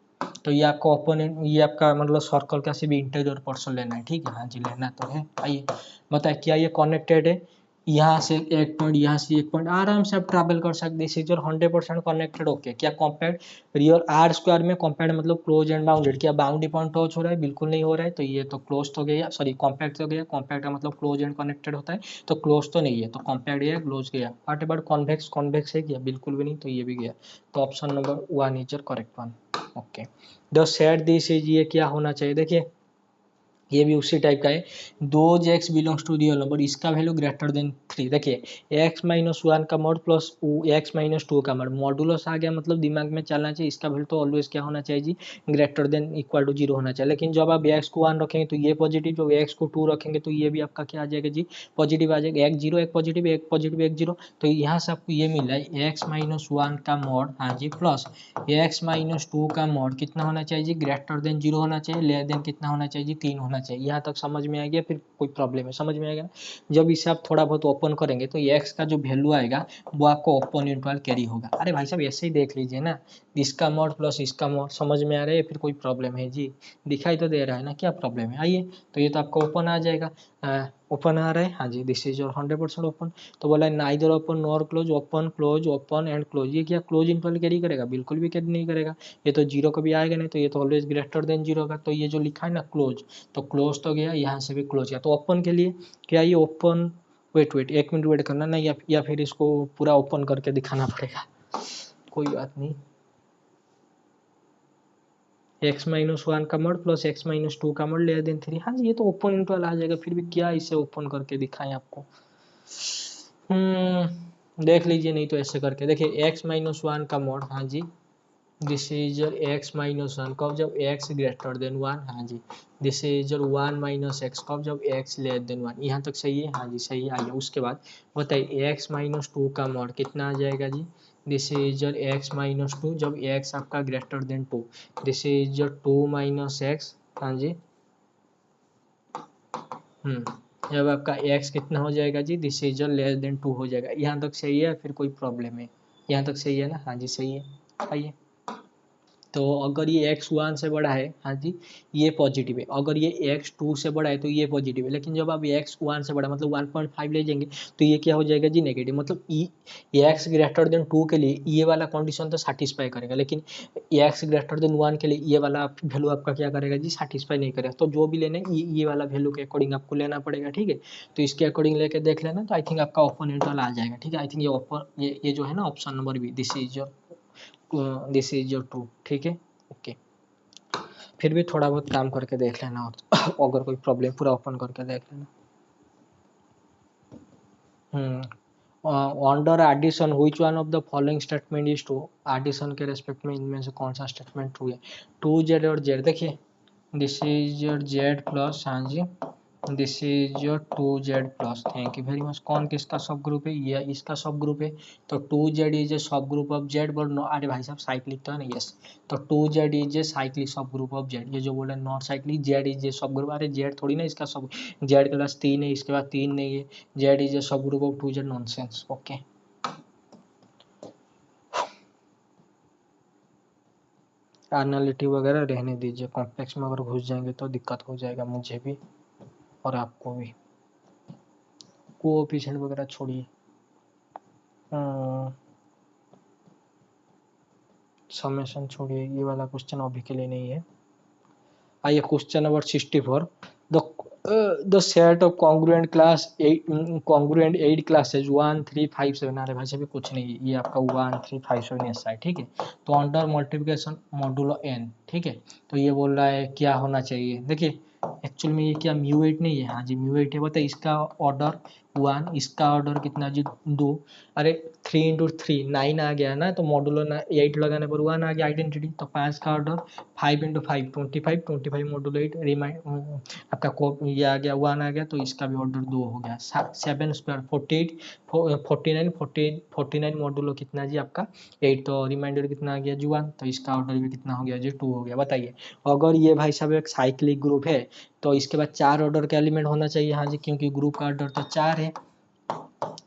तो ये आपका ओपोनेंट, ये आपका मतलब सर्कल का सिर्फ इंटीरियर पोर्शन लेना है, ठीक है, हाँ जी लेना तो है। आइए बताइए क्या ये कनेक्टेड है, यहाँ से एक पॉइंट, यहाँ से एक पॉइंट, आराम से आप ट्रैवल कर सकते हैं, इज 100% कनेक्टेड। ओके, क्या कॉम्पैक्ट रियल आर स्क्वायर में कॉम्पैक्ट मतलब क्लोज एंड बाउंडेड, क्या बाउंड्री पॉइंट टच हो रहा है, बिल्कुल नहीं हो रहा है, तो ये तो क्लोज तो गया, सॉरी कॉम्पैक्ट तो गया, कॉम्पैक्ट का मतलब क्लोज एंड कनेक्टेड होता है, तो क्लोज तो नहीं है, तो कॉम्पैक्ट गया, क्लोज गया। व्हाट अबाउट कॉन्वेक्स, कॉन्वेक्स है क्या, बिल्कुल भी नहीं, तो ये भी गया। तो option number 1 is your correct one. Okay, the set this is, ये क्या होना चाहिए, देखिए ये भी उसी टाइप का है, दो x belongs to real number, इसका वैल्यू ग्रेटर देन 3। देखिए x-1 का मॉड प्लस x-2 का मॉड, मॉडुलस आ गया मतलब दिमाग में चलना चाहिए, इसका वैल्यू तो ऑलवेज क्या होना चाहिए जी, ग्रेटर देन इक्वल टू 0 होना चाहिए। लेकिन जब आप x को 1 रखेंगे तो ये पॉजिटिव, जब x को 2 रखेंगे तो ये भी आपका क्या आ जाएगा जी, पॉजिटिव आ जाएगा। एक जीरो एक पॉजिटिव, एक पॉजिटिव एक जीरो, तो यहाँ से आपको ये मिला है x-1 का मॉड, हाँ जी, प्लस x-2 का मॉड कितना होना चाहिए जी, ग्रेटर देन 0 होना चाहिए, लेस देन कितना होना चाहिए जी, 3 होना चाहिए। यहाँ तक समझ में आ गया, फिर कोई प्रॉब्लम है, समझ में आएगा। जब इसे आप थोड़ा बहुत ओपन करेंगे तो x का जो वैल्यू आएगा वो आपको ओपन इंटरवल कैरी होगा। अरे भाई साहब ऐसे ही देख लीजिए ना, इसका मॉड प्लस इसका मॉड, समझ में आ रहा है, फिर कोई प्रॉब्लम है जी, दिखाई तो दे रहा है ना, क्या प्रॉब्लम है। आइए तो ये तो आपका ओपन आ जाएगा, ओपन आ रहा है, हाँ जी, दिस इज योर 100% ओपन। तो बोला neither open nor close, open close open and close, ये क्या क्लोज इंटरवल कैरी करेगा, बिल्कुल भी कैरी नहीं करेगा। ये तो जीरो कभी आएगा नहीं, तो ये तो ऑलवेज ग्रेटर देन जीरो होगा। तो ये जो लिखा है ना क्लोज, तो क्लोज तो गया, यहाँ से भी क्लोज गया। तो ओपन के लिए क्या ये ओपन, वेट एक मिनट वेट करना ना, या फिर इसको पूरा ओपन करके दिखाना पड़ेगा, कोई बात नहीं। x-1 का मॉड प्लस x-2 का मॉड लेस देन 3, हाँ जी, ये तो ओपन इंटरवल आ जाएगा, फिर भी क्या इसे ओपन करके दिखाएं आपको। देख लीजिए, नहीं तो ऐसे करके देखिए, x-1 का मॉड, हाँ जी, दिस इज योर x-1 कब, जब x ग्रेटर देन 1, हाँ जी, दिस इज योर 1 - x कब, जब x लेस देन 1। यहाँ तक सही है, हाँ जी सही है। आइए उसके बाद बताइए x-2 का मॉड कितना आ जाएगा जी, दिस इज योर x-2 जब x आपका greater than 2, this is your 2 - x, हाँ जी, जब आपका x कितना हो जाएगा जी, this is your less than 2 हो जाएगा। यहाँ तक सही है, फिर कोई प्रॉब्लम है, यहाँ तक सही है ना, हाँ जी सही है। आइए तो अगर ये x1 से बड़ा है, हाँ जी, ये पॉजिटिव है, अगर ये x2 से बड़ा है तो ये पॉजिटिव है। लेकिन जब आप x1 से बड़ा मतलब 1.5 ले जाएंगे तो ये क्या हो जाएगा जी, नेगेटिव। मतलब x ग्रेटर देन 2 के लिए ये वाला कंडीशन तो सेटिस्फाई करेगा, लेकिन x ग्रेटर देन 1 के लिए ये वाला वैल्यू आपका क्या करेगा जी, सेटिस्फाई नहीं करेगा। तो जो भी लेना है ये वाला वैल्यू के अकॉर्डिंग आपको लेना पड़ेगा, ठीक है। तो इसके अकॉर्डिंग लेके देख लेना, तो आई थिंक आपका ओपन इंटरवल आ जाएगा, ठीक है। आई थिंक ये ओपन, ये जो है ना option number B, this is your true, ठीक है। ओके, फिर भी थोड़ा बहुत काम करके देख लेना, और अगर कोई प्रॉब्लम पूरा ओपन करके देख लेना। Under addition which one of the following statement is true, addition के रेस्पेक्ट में इनमें से कौन सा स्टेटमेंट ट्रू है। 2z और z, देखिए this is your z plus, हाँ जी, this is your 2z plus, thank you very much. कौन किसका सब ग्रुप है, ये इसका सब ग्रुप है, तो 2z is A sub group of z, बोल नो, अरे भाई साहब साइक्लिक तो है ना, यस, तो 2z इज ए साइक्लिक सब ग्रुप ऑफ z, ये जो बोला not cyclic, z is A sub group, अरे z थोड़ी ना इसका सब, z के पास 3 है, इसके बाद 3 नहीं है, z is A sub group of 2z, nonsense, okay. एनालिटी वगैरह रहने दीजिए, कॉम्प्लेक्स में अगर घुस जाएंगे तो दिक्कत हो जाएगा मुझे भी और आपको भी। कोएफिशिएंट वगैरह छोड़िए, समेशन छोड़िए, ये वाला क्वेश्चन अभी के लिए नहीं है। आइए question number 64, the set of congruent class 8 congruent 8 classes 1 3 5 7, अरे भाई से भी कुछ नहीं है, ये आपका 1 3 5 7 ऐसा है, ठीक है। तो अंडर मल्टीप्लिकेशन मॉडुलो n, ठीक है, तो ये बोल रहा है क्या होना चाहिए, देखिए एक्चुअल में ये क्या म्यू8 नहीं है, हाँ जी म्यू8 है, बताइए इसका ऑर्डर 1, इसका ऑर्डर कितना जी 2, अरे 3 इंटू 3 9 आ गया ना, तो मॉडुलो 8 लगाने पर 1 आ गया आइडेंटिटी, तो 5 का ऑर्डर 5 इंटू 5 25, 25 मॉडुलो 8 रिमाइंड आपका को ये आ गया 1 आ गया, तो इसका भी ऑर्डर 2 हो गया, 7 स्क्वायर 48 49 49 मॉडुलो कितना जी आपका 8, तो रिमाइंडर कितना आ गया जी 1, तो इसका ऑर्डर भी कितना हो गया जी 2 हो गया। बताइए अगर ये भाई साहब एक साइक्लिक ग्रुप है तो इसके बाद 4 ऑर्डर का एलिमेंट होना चाहिए, हाँ जी क्योंकि ग्रुप का ऑर्डर तो 4 है,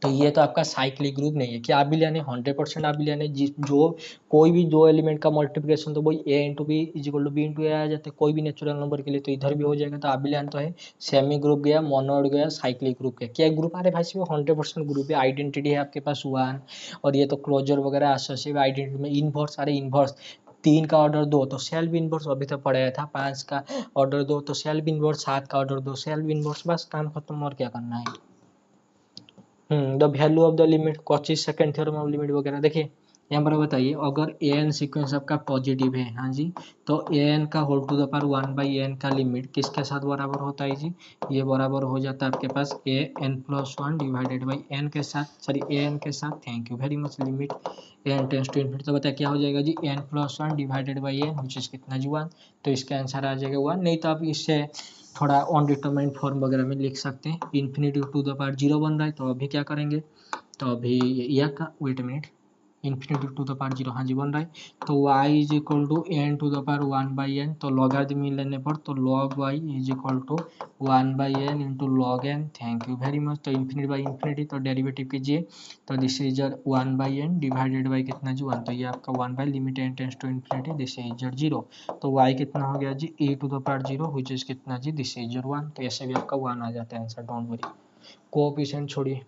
तो ये तो आपका साइक्लिक ग्रुप नहीं है। क्या अबिलियन है, 100% अबिलियन है, जो कोई भी दो एलिमेंट का मल्टीप्लिकेशन तो वही a into B is equal to B into A आ जाता है, कोई भी नेचुरल नंबर के लिए, तो इधर भी हो जाएगा, तो अबिलियन तो है। सेमी ग्रुप गया, मोनोड गया, साइक्लिक ग्रुप गया, क्या ग्रुप, अरे भाई सिर्फ 100% ग्रुप है, आइडेंटिटी है आपके पास 1, और ये तो क्लोजर वगैरह एसोसिएटिव आइडेंटिटी में इनवर्स, अरे इनवर्स 3 का ऑर्डर 2 तो सेल्फ इनवर्स, अभी तो पढ़ाया था 5 का ऑर्डर 2 तो सेल्फ इनवर्स, 7 का ऑर्डर 2 सेल्फ इनवर्स, बस काम खत्म, और क्या करना है। The value of the limit, Cauchy second theorem of limit वगैरह, देखिए यहाँ पर बताइए अगर ए एन सीक्वेंस आपका पॉजिटिव है, हाँ जी, तो ए एन का whole to the power 1/n का लिमिट किसके साथ बराबर होता है जी, ये बराबर हो जाता है आपके पास A N plus 1 divided by N के साथ, सॉरी ए एन के साथ, thank you very much, limit A N tends to infinity, तो बताया क्या हो जाएगा जी N plus 1 divided by N which is कितना जी 1, तो इसका आंसर आ जाएगा 1, नहीं तो आप इससे थोड़ा अनडिटरमाइंड फॉर्म वगैरह में लिख सकते हैं, इन्फिनिटी टू द पावर 0 बन रहा है, तो अभी क्या करेंगे, तो अभी यह का wait minute, infinity to the power 0 हाँ जी बन रहा है, तो y is equal to n to the power 1/n, तो लॉगरिथम लेने पर तो log y is equal to 1/n into log n, thank you very much, तो इन्फिनिटी बाई इन्फिनिटी, तो डेरिवेटिव कीजिए, तो this is 1/n divided by कितना जी 1, तो ये आपका 1 बाई limit n tends to infinity, this is 0, तो y कितना हो गया जी e to the power 0 which is कितना जी, दिस इज 1, तो ऐसे भी आपका 1 आ जाता है आंसर, डोंट वरी। कोएफिशिएंट छोड़िए,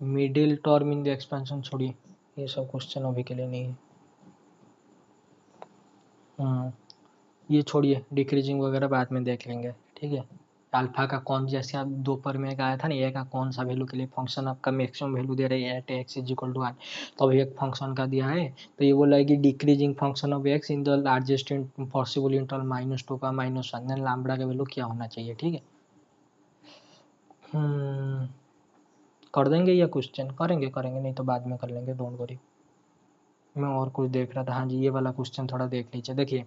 middle term in the expansion छोड़िए, ये सब क्वेश्चन अभी के लिए नहीं है। ये छोड़िए, डिक्रीजिंग वगैरह बाद में देख लेंगे, ठीक है। अल्फा का कौन, जैसे आप दोपहर में आया था ना, ए का कौन सा वैल्यू के लिए फंक्शन आपका मैक्सिमम वैल्यू दे रहे हैं at x is equal to 1, तो अभी एक फंक्शन का दिया है, तो ये बोला है कि decreasing function of x in the largest possible interval -2 का -1, देन लैम्बडा का वैल्यू क्या होना चाहिए, ठीक है। कर देंगे या क्वेश्चन करेंगे, करेंगे नहीं तो बाद में कर लेंगे, डोंट वरी। मैं और कुछ देख रहा था, हाँ जी ये वाला क्वेश्चन थोड़ा देख लीजिए, देखिए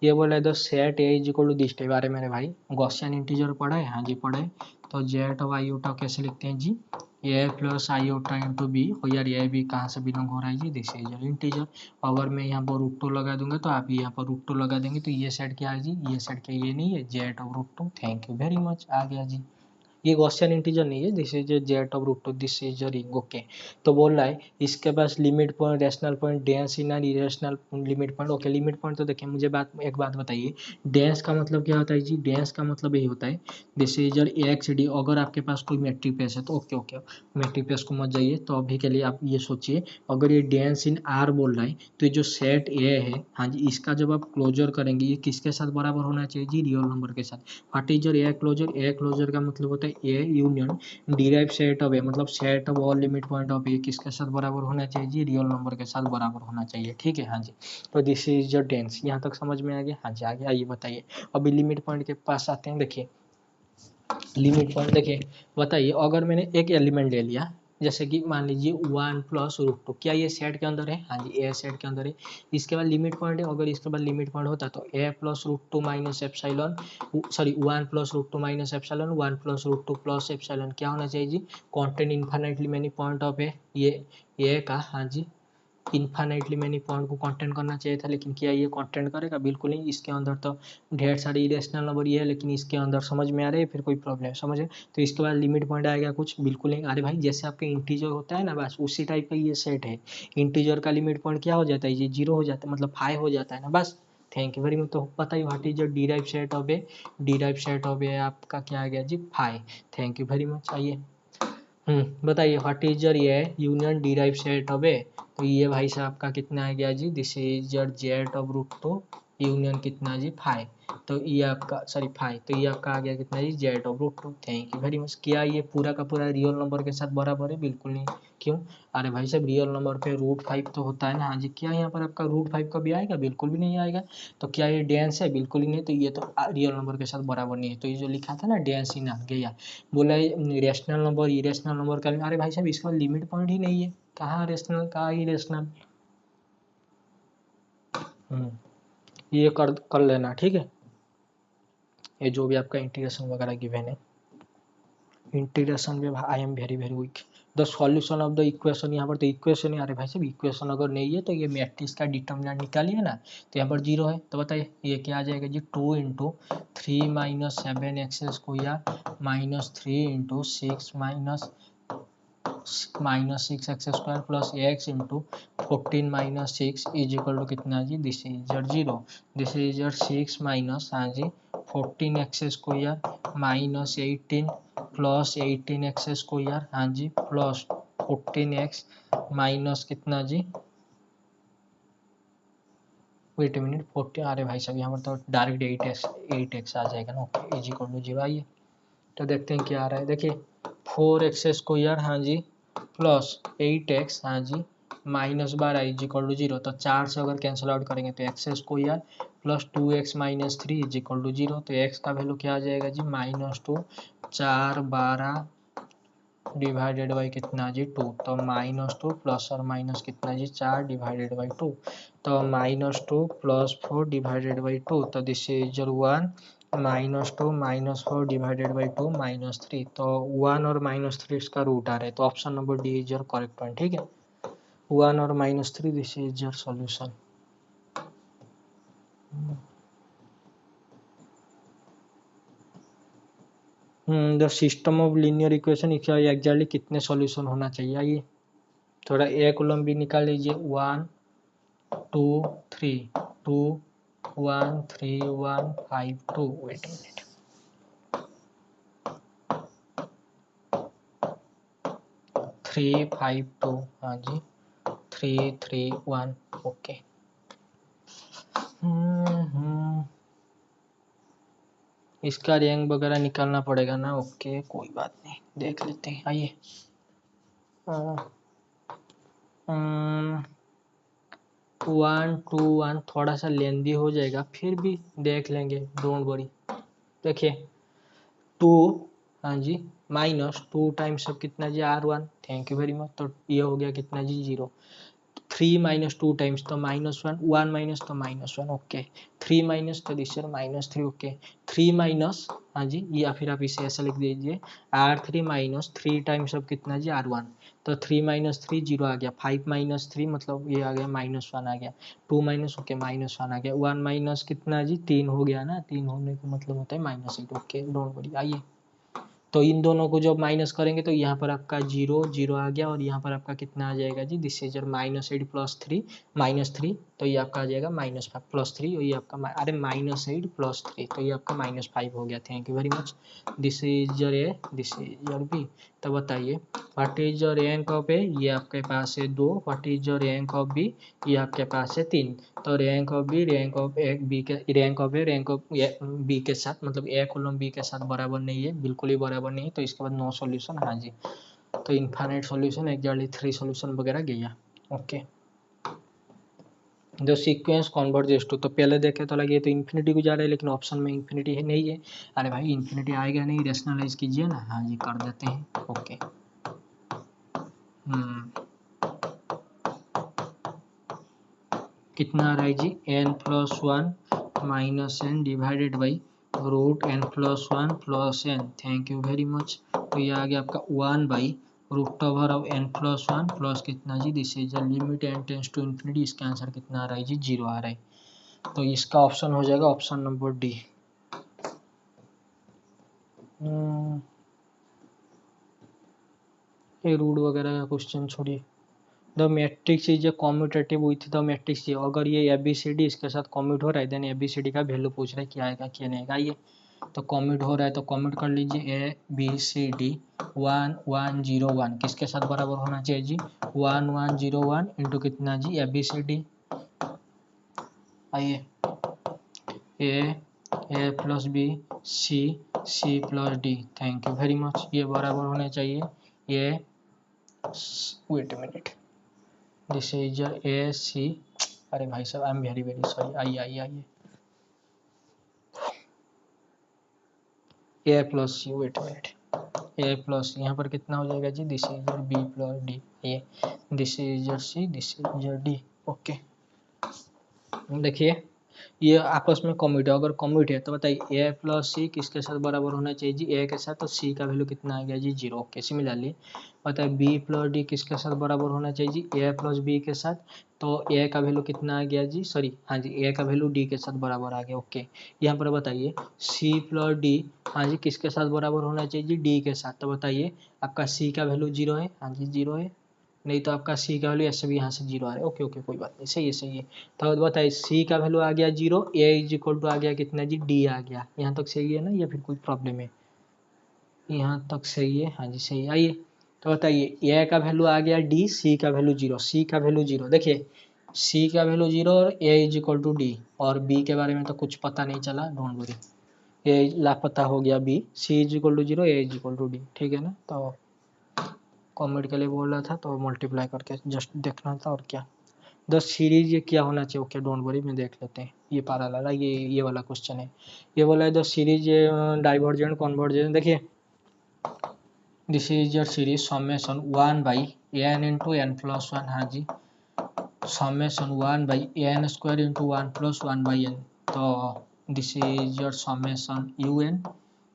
ये बोला है the set A is equal to this type, अरे मेरे भाई गॉसियन इंटीजर पढ़ा है, हाँ जी पढ़े, तो जेट ऑफ आयोटा कैसे लिखते हैं जी, ए प्लस आयोटा इंटू बी, और यार ये भी कहाँ से बिलोंग हो रहा है जी, दिस इज इंटीजर, अगर मैं यहाँ पर √2 लगा दूंगा तो आप यहाँ पर √2 लगा देंगे, तो ये सेट क्या है जी, ये सेट क्या ये नहीं है, Z of √2, thank you very much, आ गया जी, ये गॉसियन इंटीजर नहीं है, this is Z of √2, this is ring, okay. तो बोल रहा है इसके पास limit point, rational point, dense in and irrational limit point, okay. Limit point तो देखिए मुझे एक बात बताइए, डेंस का मतलब क्या होता है जी, डेंस का मतलब यही होता है दिस इज एक्स डी, अगर आपके पास कोई मैट्रिक पेस है तो ओके ओके, मैट्रिक पेस को मत जाइए, तो अभी के लिए आप ये सोचिए अगर ये डेंस इन आर बोल रहा है, तो ये जो सेट ए है, हाँ जी इसका जब आप क्लोजर करेंगे ये किसके साथ बराबर होना चाहिए जी, रियल नंबर के साथ। What is your A closure, A closure का मतलब होता है A union derive set of A, मतलब set of all limit point of A किसके साथ बराबर होना चाहिए जी, रियल नंबर के साथ बराबर होना चाहिए, ठीक है, हाँ जी। तो दिस इज योर डेंस, यहाँ तक समझ में आ गया, हाँ जी आ गया, आइए बताइए अभी लिमिट पॉइंट के पास आते हैं, देखिए लिमिट पॉइंट देखिए, बताइए अगर मैंने एक एलिमेंट ले लिया, जैसे कि मान लीजिए 1 + √2, क्या ये सेट के अंदर है? हाँ जी, ए सेट के अंदर है। इसके बाद लिमिट पॉइंट है, अगर इसके बाद लिमिट पॉइंट होता तो a + √2 minus epsilon, sorry 1 + √2 minus epsilon, 1 + √2 plus epsilon, क्या होना चाहिए जी? Content infinitely many point of ये का, हाँ जी, इन्फाइनाइटली मैनी पॉइंट को कंटेंट करना चाहिए था, लेकिन क्या ये कंटेंट करेगा? बिल्कुल नहीं। इसके अंदर तो ढेर सारे इरेशनल नंबर ये है, लेकिन इसके अंदर समझ में आ रहे हैं, फिर कोई प्रॉब्लम समझे? तो इसके बाद लिमिट पॉइंट आएगा कुछ, बिल्कुल नहीं। अरे भाई जैसे आपके इंटीजर होता है ना, बस उसी टाइप का ये सेट है। इंटीजर का लिमिट पॉइंट क्या हो जाता है? ये 0 हो जाता है, मतलब 5 हो जाता है ना, बस। Thank you very much. तो पता ही what is derive set of A, derive set of ए आपका क्या आ गया जी? 5। Thank you very much. आइए बताइए व्हाट इज योर ये union derive set of A. तो ये भाई साहब का कितना आ गया जी? This is your z(√2) union कितना जी? 5। तो ये आपका, सॉरी 5, तो ये आपका आ गया कितना जी? z(√2). Thank you very much. क्या ये पूरा का पूरा रियल नंबर के साथ बराबर है? बिल्कुल नहीं। क्यों? अरे भाई साहब रियल नंबर पे √5 तो होता है ना। हाँ जी, क्या यहाँ पर आपका √5 कभी आएगा? बिल्कुल भी नहीं आएगा। तो क्या ये डेंस है? बिल्कुल ही नहीं। तो ये तो रियल नंबर के साथ बराबर नहीं है। तो ये जो लिखा था ना डेंस इन आ गया, बोला रेशनल नंबर इरेशनल नंबर का। अरे भाई साहब इसका लिमिट पॉइंट ही नहीं है, कहाँ रेशनल कहाँ इरेशनल। ये कर लेना, ठीक है। ये जो भी आपका इंटीग्रेशन वगैरह गिवन है, इंटीग्रेशन में आई am very very weak. The solution of the equation, यहाँ पर तो इक्वेशन है। अरे भाई साहब इक्वेशन अगर नहीं है तो ये मैट्रिक्स का डिटर्मिनेंट निकालिए ना, तो यहाँ पर 0 है। तो बताइए ये क्या आ जाएगा जी? 2 × 3 - 7x² -3 × 6 -6x² plus x × 14 - 6 is equal to कितना जी? This is your 0। This is your 6 minus, हाँ जी, 14x² -18 प्लस 18x², हाँ जी, प्लस 14x माइनस कितना जी? वेट ए मिनट, 40, अरे भाई साहब यहाँ पर तो डायरेक्ट 8x आ जाएगा ना। Okay, is equal to 0। आइए तो देखते हैं क्या आ रहा है। देखिए 4x², हाँ जी, प्लस 8x, हाँ जी, -12 इज इक्वल टू 0। तो 4 से अगर कैंसिल आउट करेंगे तो x² plus 2x - 3 is equal to 0। तो x का वैल्यू क्या आ जाएगा जी? -2, 4 12 डिवाइडेड बाई कितना जी? 2। तो -2 प्लस और माइनस कितना जी? 4 डिवाइडेड बाई 2। तो -2 प्लस 4 डिवाइडेड बाई 2। तो this is your 1 -2 -4 divided by 2 -3। तो 1 और -3 इसका रूट आ रहा है। तो option number D is your correct point, ठीक है। 1 और -3, this is your solution. The system of linear equation exactly कितने सॉल्यूशन होना चाहिए? आइए थोड़ा ए कॉलम भी निकाल लीजिए। 1 2 3 2 1 3 1 5 2। वेट अ मिनट, 3 5 2, हाँ जी, 3 3 1। ओके। इसका रैंक वगैरह निकालना पड़ेगा ना। ओके कोई बात नहीं, देख लेते हैं। आइए 1 2 1 थोड़ा सा लेंदी हो जाएगा, फिर भी देख लेंगे, डोंट वरी। देखिए 2, हाँ जी, -2 टाइम्स अब कितना जी? R1। Thank you very much. तो ये हो गया कितना जी? 0। 3 - 2 टाइम्स तो -1, 1 माइनस तो -1। ओके, 3 माइनस तो दिस -3। ओके, 3 माइनस, हाँ जी, या फिर आप इसे ऐसा लिख दीजिए R3 - 3 टाइम्स अब कितना जी? R1। तो 3 - 3 0 आ गया। 5 - 3 मतलब ये आ गया -1 आ गया। 2 माइनस, ओके, -1 आ गया। 1 माइनस कितना जी? 3 हो गया ना। 3 होने का मतलब होता है -8। Okay don't worry. आइए तो इन दोनों को जब माइनस करेंगे तो यहाँ पर आपका 0 0 आ गया, और यहाँ पर आपका कितना आ जाएगा जी? This is -8 plus 3 -3। तो ये आपका आ जाएगा -5 प्लस 3, और ये आपका अरे -8 प्लस 3, तो ये आपका -5 हो गया। Thank you very much. This is your A, this is your B. तो बताइए what is your rank of A? ये आपके पास है 2। What is your rank of B? ये आपके पास है 3। तो rank of B, rank of A B के, rank of A rank of B के साथ, मतलब ए कॉलम बी के साथ बराबर नहीं है, बिल्कुल ही बराबर नहीं है। तो इसके बाद नो सॉल्यूशन, हाँ जी। तो इनफाइनाइट सॉल्यूशन एग्जैक्टली 3 सॉल्यूशन वगैरह गया। ओके, जो सीक्वेंस कन्वर्जेस टू, तो पहले देखे तो लगे तो इन्फिनिटी को जा रहा है, लेकिन ऑप्शन में इन्फिनिटी है नहीं है। अरे भाई इन्फिनिटी आएगा नहीं, रेशनलाइज कीजिए ना। हाँ जी कर देते हैं। ओके कितना आ रहा है जी n+1 minus n divided by root n+1 plus n. Thank you very much. तो ये आ गया आपका 1/√n+1 प्लस कितना जी, this is the limit n tends to infinity. इसका आंसर कितना आ रहा है जी 0 आ रहा है। तो इसका ऑप्शन हो जाएगा ऑप्शन नंबर डी। ये रूट वगैरह का क्वेश्चन छोड़िए। The matrix is a commutative with the matrix. अगर ये ABCD इसके साथ कॉम्यूट हो रहा है देन ABCD का वैल्यू पूछ रहा है क्या आएगा क्या नहीं आएगा। ये तो कॉम्यूट हो रहा है तो कॉम्यूट कर लीजिए ABCD 1 1 0 1 किसके साथ बराबर होना चाहिए जी 1 1 0 1 इंटू कितना जी ABCD। आइए A plus B C plus D। Thank you very much. ये बराबर होने चाहिए ये wait a minute this is AC। अरे भाई साहब I am very very sorry. आइए A plus C wait minute A plus यहाँ पर कितना हो जाएगा जी this is B plus D। ये this is C this is D। Okay देखिए ये आपस में कॉम्यूट है। अगर कॉम्यूट है तो बताइए A प्लस C किसके साथ बराबर होना चाहिए जी A के साथ। तो C का वैल्यू कितना आ गया जी 0। ओके सिमिलरली बताइए B प्लस D किसके साथ बराबर होना चाहिए जी A प्लस B के साथ। तो A का वैल्यू कितना आ गया जी सॉरी हाँ जी A का वैल्यू D के साथ बराबर आ गया। ओके यहाँ पर बताइए C प्लस D हाँ जी किसके साथ बराबर होना चाहिए जी D के साथ। तो बताइए आपका C का वैल्यू 0 है। हाँ जी 0 है। नहीं तो आपका C का वैल्यू ऐसे भी यहाँ से 0 आ रहा है। ओके कोई बात नहीं सही है। तो बताइए C का वैल्यू आ गया 0 A इज इक्वल टू आ गया कितना जी D आ गया। यहाँ तक सही है ना या फिर कोई प्रॉब्लम है। यहाँ तक सही है हाँ जी सही है। आइए तो बताइए A का वैल्यू आ गया D C का वैल्यू 0 C का वैल्यू 0 देखिए C का वैल्यू 0 और A is equal to D और B के बारे में तो कुछ पता नहीं चला डोंट वरी। A लापता हो गया B C is equal to 0 A is equal to D ठीक है ना। तो कॉमेंट के लिए बोल रहा था तो मल्टीप्लाई करके जस्ट देखना था और क्या। द सीरीज ये क्या होना चाहिए। ओके डोंट वरी में देख लेते हैं। ये पारा लाला ये वाला क्वेश्चन है। ये बोला है द सीरीज डाइवर्जेंट कन्वर्जेंट। देखिए this is your series summation 1/n into n plus 1। हाँ जी summation 1/n² into 1 plus 1/n। तो this is your summation UN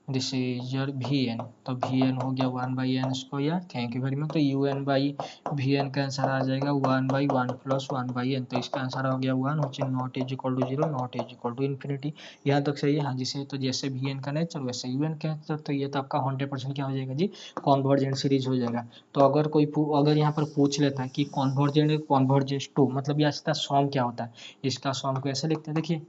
this is your VN। तो VN हो गया 1/n²। Thank you very much. तो UN/VN का answer आ जाएगा 1/1 plus 1/n। तो इसका आंसर हो गया 1 which is not is equal to 0 not is equal to infinity। यहाँ तक सही है हाँ जी सही। तो जैसे VN का नेचर वैसे UN का नेचर। तो ये तो आपका 100% क्या हो जाएगा जी कॉन्वर्जेंट सीरीज हो जाएगा। तो अगर यहाँ पर पूछ लेता है कि कॉन्वर्जेंट कॉन्वर्जेंस टू मतलब ये इसका सॉम क्या होता है। इसका सॉम को ऐसे लिखते हैं देखिए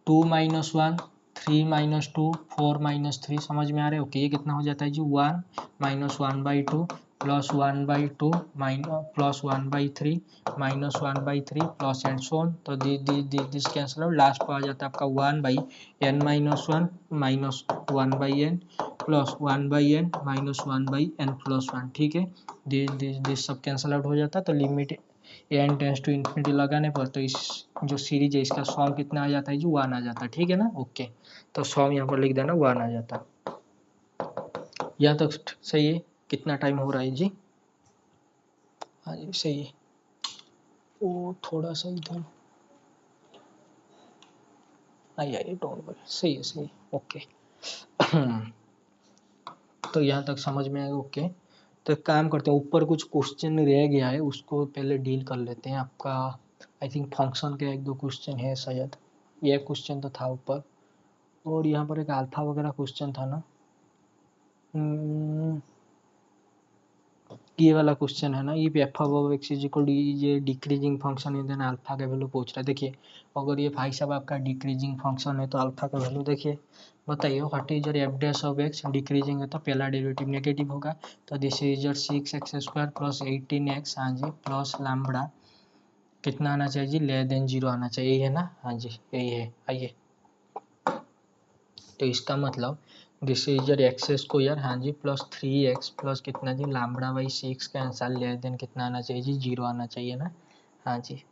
2 - 1 3 - 2 4 - 3 समझ में आ रहा है। ओके ये कितना हो जाता है जी 1 - 1/2 plus 1/2 plus 1/3 minus 1/3 plus and so on. तो दिस कैंसिल आउट लास्ट पर आ जाता है आपका 1/n-1 minus 1/n plus 1/n minus 1/n plus 1 ठीक है। दिस सब कैंसिल आउट हो जाता है। तो limit n tends to infinity लगाने पर तो इस जो सीरीज है इसका सॉम कितना आ जाता है जी 1 आ जाता है ठीक है ना। ओके तो सॉम यहाँ पर लिख देना 1 आ जाता है। यहाँ तक सही है। कितना टाइम हो रहा है जी हाँ जी सही है। वो थोड़ा सा इधर आइए डोंट वरी सही है ओके। तो यहाँ तक समझ में आएगा। ओके तो एक काम करते हैं ऊपर कुछ क्वेश्चन रह गया है उसको पहले डील कर लेते हैं। आपका आई थिंक फंक्शन के 1-2 क्वेश्चन है शायद। ये क्वेश्चन तो था ऊपर और यहाँ पर एक अल्फा वगैरह क्वेश्चन था ना। ये वाला क्वेश्चन है ना ये f of x is equal to ये डिक्रीजिंग फंक्शन है देन अल्फा का वैल्यू पूछ रहा है। देखिए अगर ये भाई साहब आपका डिक्रीजिंग फंक्शन है तो अल्फा का वैल्यू देखिए बताइए what is your F dash of x. Decreasing है तो पहला डेरिवेटिव नेगेटिव होगा। तो this is your 6x² plus 18x हाँ जी प्लस लैम्बडा कितना आना चाहिए जी लेस देन 0 आना चाहिए। यही है ना हाँ जी यही है। आइए तो इसका मतलब दिस इज योर x² हाँ जी प्लस 3x प्लस कितना जी λ/6 का आंसर लेस देन कितना आना चाहिए जी 0 आना चाहिए ना। हाँ जी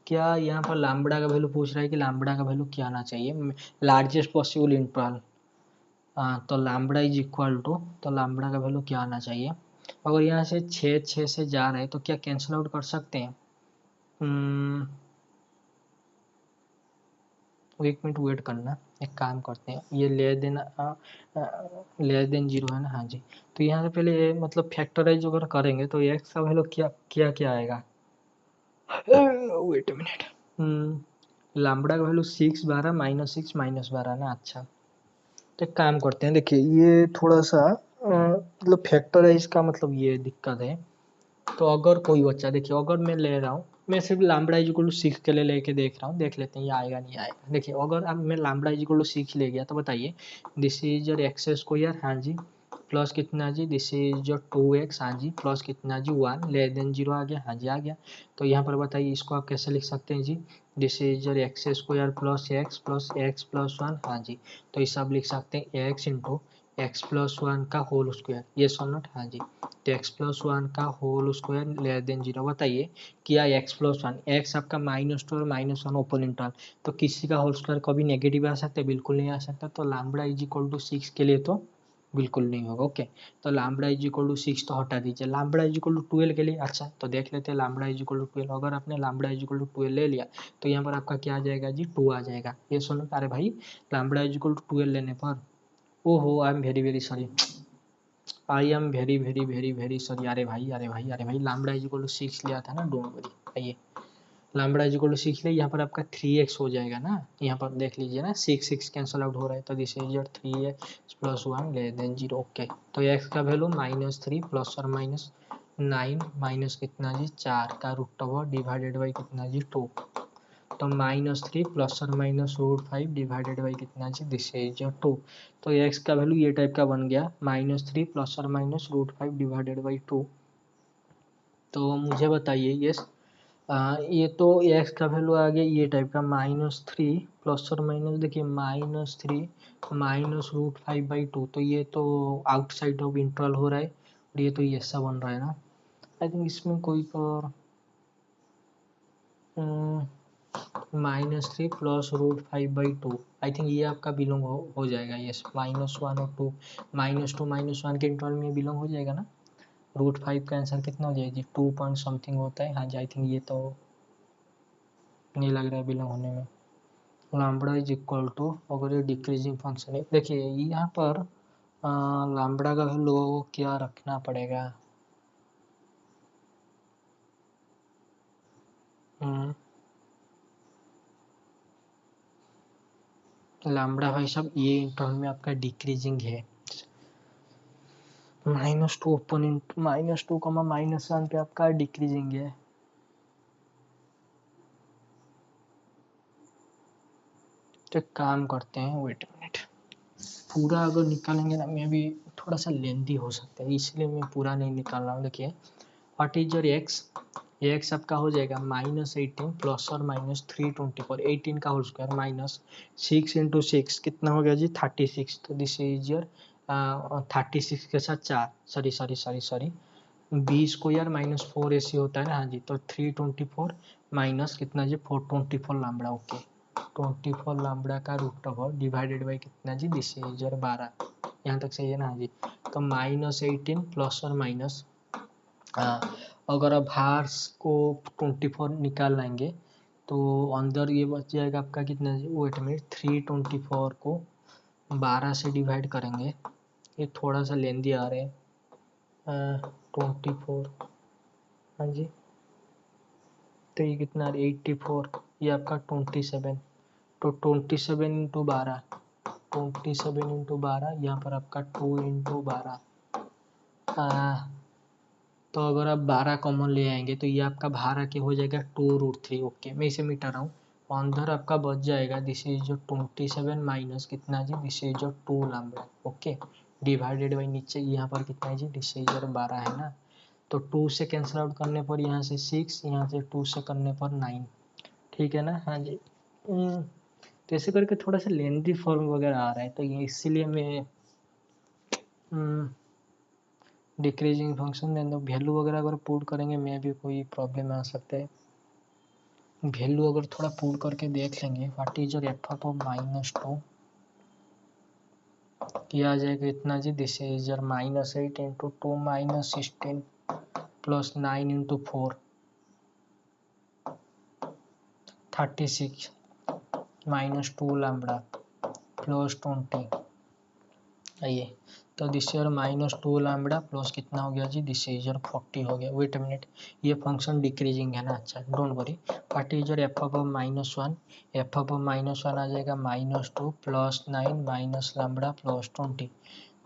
क्या यहाँ पर लैम्बडा का वैल्यू पूछ रहा है कि लैम्बडा का वैल्यू क्या आना चाहिए लार्जेस्ट पॉसिबल इंटरवल। तो लैम्बडा इज इक्वल टू तो लैम्बडा का वैल्यू क्या आना चाहिए अगर यहाँ से 6 से जा रहे हैं तो क्या कैंसिल आउट कर सकते हैं? एक मिनट वेट करना, एक काम करते हैं, ये लेस देन जीरो है ना, हाँ जी। तो यहाँ से पहले ये मतलब फैक्टराइज अगर करेंगे तो एक्स का वैल्यू क्या क्या क्या आएगा, वेट अ मिनट, लैम्बडा का वैल्यू 6 12 -6 -12 ना। अच्छा, तो एक काम करते हैं, देखिए ये थोड़ा सा मतलब फैक्टराइज का मतलब ये दिक्कत है। तो अगर कोई बच्चा, देखिए अगर मैं ले रहा हूँ, मैं सिर्फ लैम्बडा इज इक्वल टू 6 के लिए लेके देख रहा हूँ, देख लेते हैं ये आएगा नहीं आएगा। देखिए अगर अब मैं लैम्बडा इज इक्वल टू 6 ले गया तो बताइए, this is your x square, हाँ जी, प्लस कितना जी, दिस इज योर 2x, हाँ जी, प्लस कितना जी 1 लेस देन जीरो आ गया, हाँ जी आ गया। तो यहाँ पर बताइए इसको आप कैसे लिख सकते हैं जी, this is your x square plus x plus 1, हाँ जी। तो ये सब लिख सकते हैं एक्स इंटू एक्स प्लस 1 का होल स्क्वायर, ये सो नॉट, हाँ जी। तो एक्स प्लस 1 का whole square less than zero. बताइए क्या एक्स प्लस 1, एक्स आपका -2 और -1 ओपन इंटरवल, तो किसी का होल स्क्वायर कभी नेगेटिव आ सकता है? बिल्कुल नहीं आ सकता। तो लैम्बडा इज इक्वल टू 6 के लिए तो बिल्कुल नहीं होगा। ओके, तो लैम्बडा इज इक्वल टू 6 तो हटा दीजिए। लैम्बडा इज इक्वल टू 12 के लिए, अच्छा तो देख लेते हैं लैम्बडा इज इक्वल टू 12। अगर आपने लैम्बडा इज इक्वल टू 12 ले लिया तो यहाँ पर आपका क्या आ जाएगा जी, 2 आ जाएगा। ये सुनो, अरे भाई लैम्बडा इज इक्वल टू 12 लेने पर, ओहो आई am very very sorry, I am very very very very sorry, अरे भाई लैम्बडा इज इक्वल टू 6 लिया था ना, डोंट वरी। आइए लैम्बडा इज इक्वल टू 6 ले, यहाँ पर आपका 3x हो जाएगा ना, यहाँ पर देख लीजिए ना 6 कैंसल आउट हो रहा है, तो this is your 3x plus 1 less than zero. Okay, तो x का वैल्यू -3 प्लस और माइनस 9 माइनस कितना जी 4 का रूट ओवर डिवाइडेड बाई कितना जी 2। तो -3 प्लस और माइनस √5 डिवाइडेड बाई कितना जी, दिस इज योर 2। तो x का वैल्यू ये टाइप का बन गया -3 प्लस और माइनस √5 डिवाइडेड बाई 2। तो मुझे बताइए ये तो एक्स का वैल्यू आ गया ये टाइप का -3 प्लस और माइनस, देखिए -3 माइनस √5/2, तो ये तो आउटसाइड ऑफ इंटरवल हो रहा है और ये तो ये ऐसा बन रहा है ना। आई थिंक इसमें कोई और -3 प्लस √5/2, आई थिंक ये आपका बिलोंग हो जाएगा, यस -1 और 2, -2 -1 के इंटरवल में बिलोंग हो जाएगा ना। √5 का आंसर कितना हो जाएगी, 2 पॉइंट समथिंग होता है, हाँ जी। आई थिंक ये तो नहीं लग रहा है बिलोंग होने में। लैम्बडा इज इक्वल टू, अगर ये डिक्रीजिंग फंक्शन है, देखिए यहाँ पर लैम्बडा का वैल्यू क्या रखना पड़ेगा, लैम्बडा भाई साहब ये इंटरवल में आपका डिक्रीजिंग है, -2 ओपन इंटू -2 -1 पे आपका डिक्रीजिंग है। तो एक काम करते हैं, वेट मिनट, पूरा अगर निकालेंगे ना मे भी थोड़ा सा लेंथी हो सकता है, इसलिए मैं पूरा नहीं निकाल रहा हूँ। देखिए व्हाट इज योर एक्स, ये एक्स आपका हो जाएगा -18 प्लस और माइनस 324, 18 का होल स्क्वायर माइनस 6 इंटू 6 कितना हो गया जी 36। तो दिस इज योर 36 के साथ 4, सॉरी 20 को यार -4 ऐसे होता है ना, हाँ जी। तो 324 माइनस कितना जी 424 लैम्बडा। ओके, 24 लैम्बडा का रूट ओवर डिवाइडेड बाई कितना जी, दिस इज योर 12। यहाँ तक सही है ना, हाँ जी। तो -18 प्लस और माइनस, अगर आप बाहर को 24 निकाल लाएंगे तो अंदर ये बच जाएगा आपका कितना, वेट मिनट, 324 को 12 से डिवाइड करेंगे, ये थोड़ा सा लेंदी आ रहा है, 24, हाँ जी। तो ये कितना 84, ये आपका 27, तो 27 इंटू 12, 27 इंटू 12, यहाँ पर आपका 2 इंटू 12, तो अगर आप 12 कॉमन ले आएंगे तो ये आपका बाहर आके हो जाएगा 2√3। ओके, मैं इसे मिटा रहा हूँ, अंदर आपका बच जाएगा दिस इज जो 27 माइनस कितना जी, दिस इज जो 2 लैम्बडा। ओके, डिवाइडेड बाई नीचे यहाँ पर कितना है जी, दिस इज जो 12 है ना। तो 2 से कैंसिल आउट करने पर यहाँ से 6, यहाँ से 2 से करने पर 9, ठीक है ना, हाँ जी। तो ऐसे करके थोड़ा सा लेंथी फॉर्म वगैरह आ रहा है, तो ये इसीलिए मैं डिक्रीजिंग फंक्शन दें, तो वैल्यू वगैरह अगर पुट करेंगे में भी कोई प्रॉब्लम आ सकता है। वैल्यू अगर थोड़ा पुट करके देख लेंगे, what is your f of -2, किया जाएगा इतना जी, this is your -8 into 2 -16 plus 9 into 4 36 -2 lambda plus 20। आइए, तो दिस ईयर -2 लैम्बडा प्लस कितना हो गया जी, दिस इज योर 40 हो गया। वेट अ मिनट, ये फंक्शन डिक्रीजिंग है ना, अच्छा don't worry. What is your f of -1, F of -1 आ जाएगा -2 प्लस 9 माइनस लैम्बडा प्लस 20।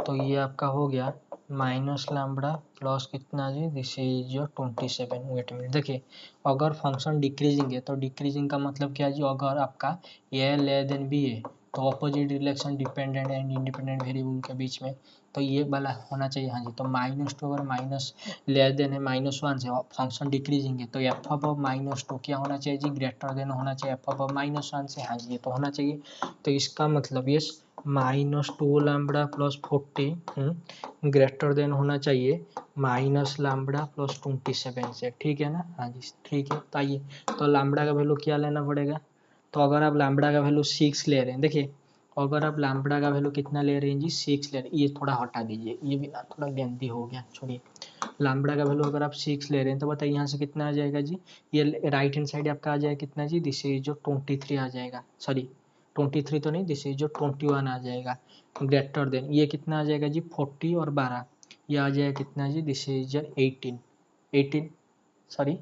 तो ये आपका हो गया माइनस लैम्बडा प्लस कितना जी, this is your 27। Wait a minute, देखिए अगर फंक्शन डिक्रीजिंग है तो डिक्रीजिंग का मतलब क्या है जी, अगर आपका ए लेस देन बी है तो opposite relation dependent and independent variable के बीच में, तो ये वाला होना चाहिए। हाँ जी, तो -2 अगर माइनस लेस देन है -1 से, फंक्शन डिक्रीजिंग है तो एफ ऑफ -2 क्या होना चाहिए जी, ग्रेटर देन होना चाहिए एफ ऑफ -1 से। हाँ जी, ये तो होना चाहिए। तो इसका मतलब ये -2 लैम्बडा प्लस 40 ग्रेटर देन होना चाहिए माइनस लैम्बडा प्लस 27 से, ठीक है ना। हाँ जी ठीक है, तो आइए, तो लैम्बडा का वैल्यू क्या लेना पड़ेगा, तो अगर आप लैम्बडा का वैल्यू 6 ले रहे हैं, देखिए अगर आप लैम्बडा का वैल्यू कितना ले रहे हैं जी, 6 ले रहे हैं, ये थोड़ा हटा दीजिए, ये भी ना थोड़ा लेंथी हो गया, छोड़िए। लैम्बडा का वैल्यू अगर आप 6 ले रहे हैं तो बताइए यहाँ से कितना आ जाएगा जी, ये राइट हैंड साइड आपका आ जाएगा कितना जी, दिस इज जो 23 आ जाएगा, सॉरी 23 तो नहीं, दिस इज जो 21 आ जाएगा ग्रेटर देन, ये कितना आ जाएगा जी 40 और 12, ये आ जाएगा कितना जी, दिस इज 18 सॉरी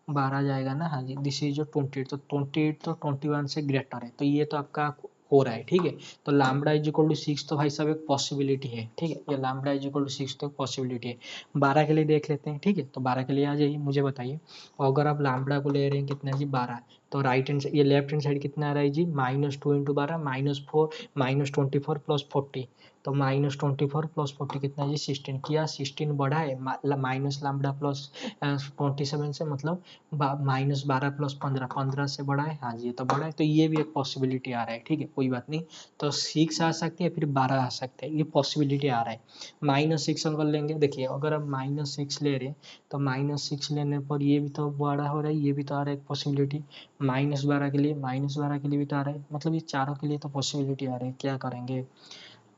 12 जाएगा ना। हाँ जी, दिस इज जो 28, तो 28 तो 21 से ग्रेटर है, तो ये तो आपका हो रहा है, ठीक है। तो लैम्बडा इज इक्वल टू 6 तो भाई साहब एक पॉसिबिलिटी है, ठीक है, ये लैम्बडा इज इक्वल टू 6 तो पॉसिबिलिटी है। 12 के लिए देख लेते हैं, ठीक है, तो 12 के लिए आ जाइए, मुझे बताइए अगर आप लैम्बडा को ले रहे हैं कितना जी 12, तो राइट हैंड ये लेफ्ट हैंड साइड कितना आ रहा है जी, -2 इंटू 12 -4 -24 प्लस 40, तो -24 प्लस 40 कितना जी 16, किया 16 बढ़ा है माइनस लैम्बडा प्लस 27 से, मतलब -12 प्लस 15 से बड़ा है। हाँ जी, ये तो बड़ा है, तो ये भी एक पॉसिबिलिटी आ रहा है, ठीक है, कोई बात नहीं। तो 6 आ सकते हैं, फिर 12 आ सकते हैं, ये पॉसिबिलिटी आ रहा है। -6 अगर लेंगे, देखिए अगर आप -6 ले रहे हैं तो -6 लेने पर ये भी तो बड़ा हो रहा है, ये भी तो आ रहा है एक पॉसिबिलिटी। -12 के लिए, -12 के लिए भी तो आ रहा है, मतलब ये चारों के लिए तो पॉसिबिलिटी आ रही है, क्या करेंगे।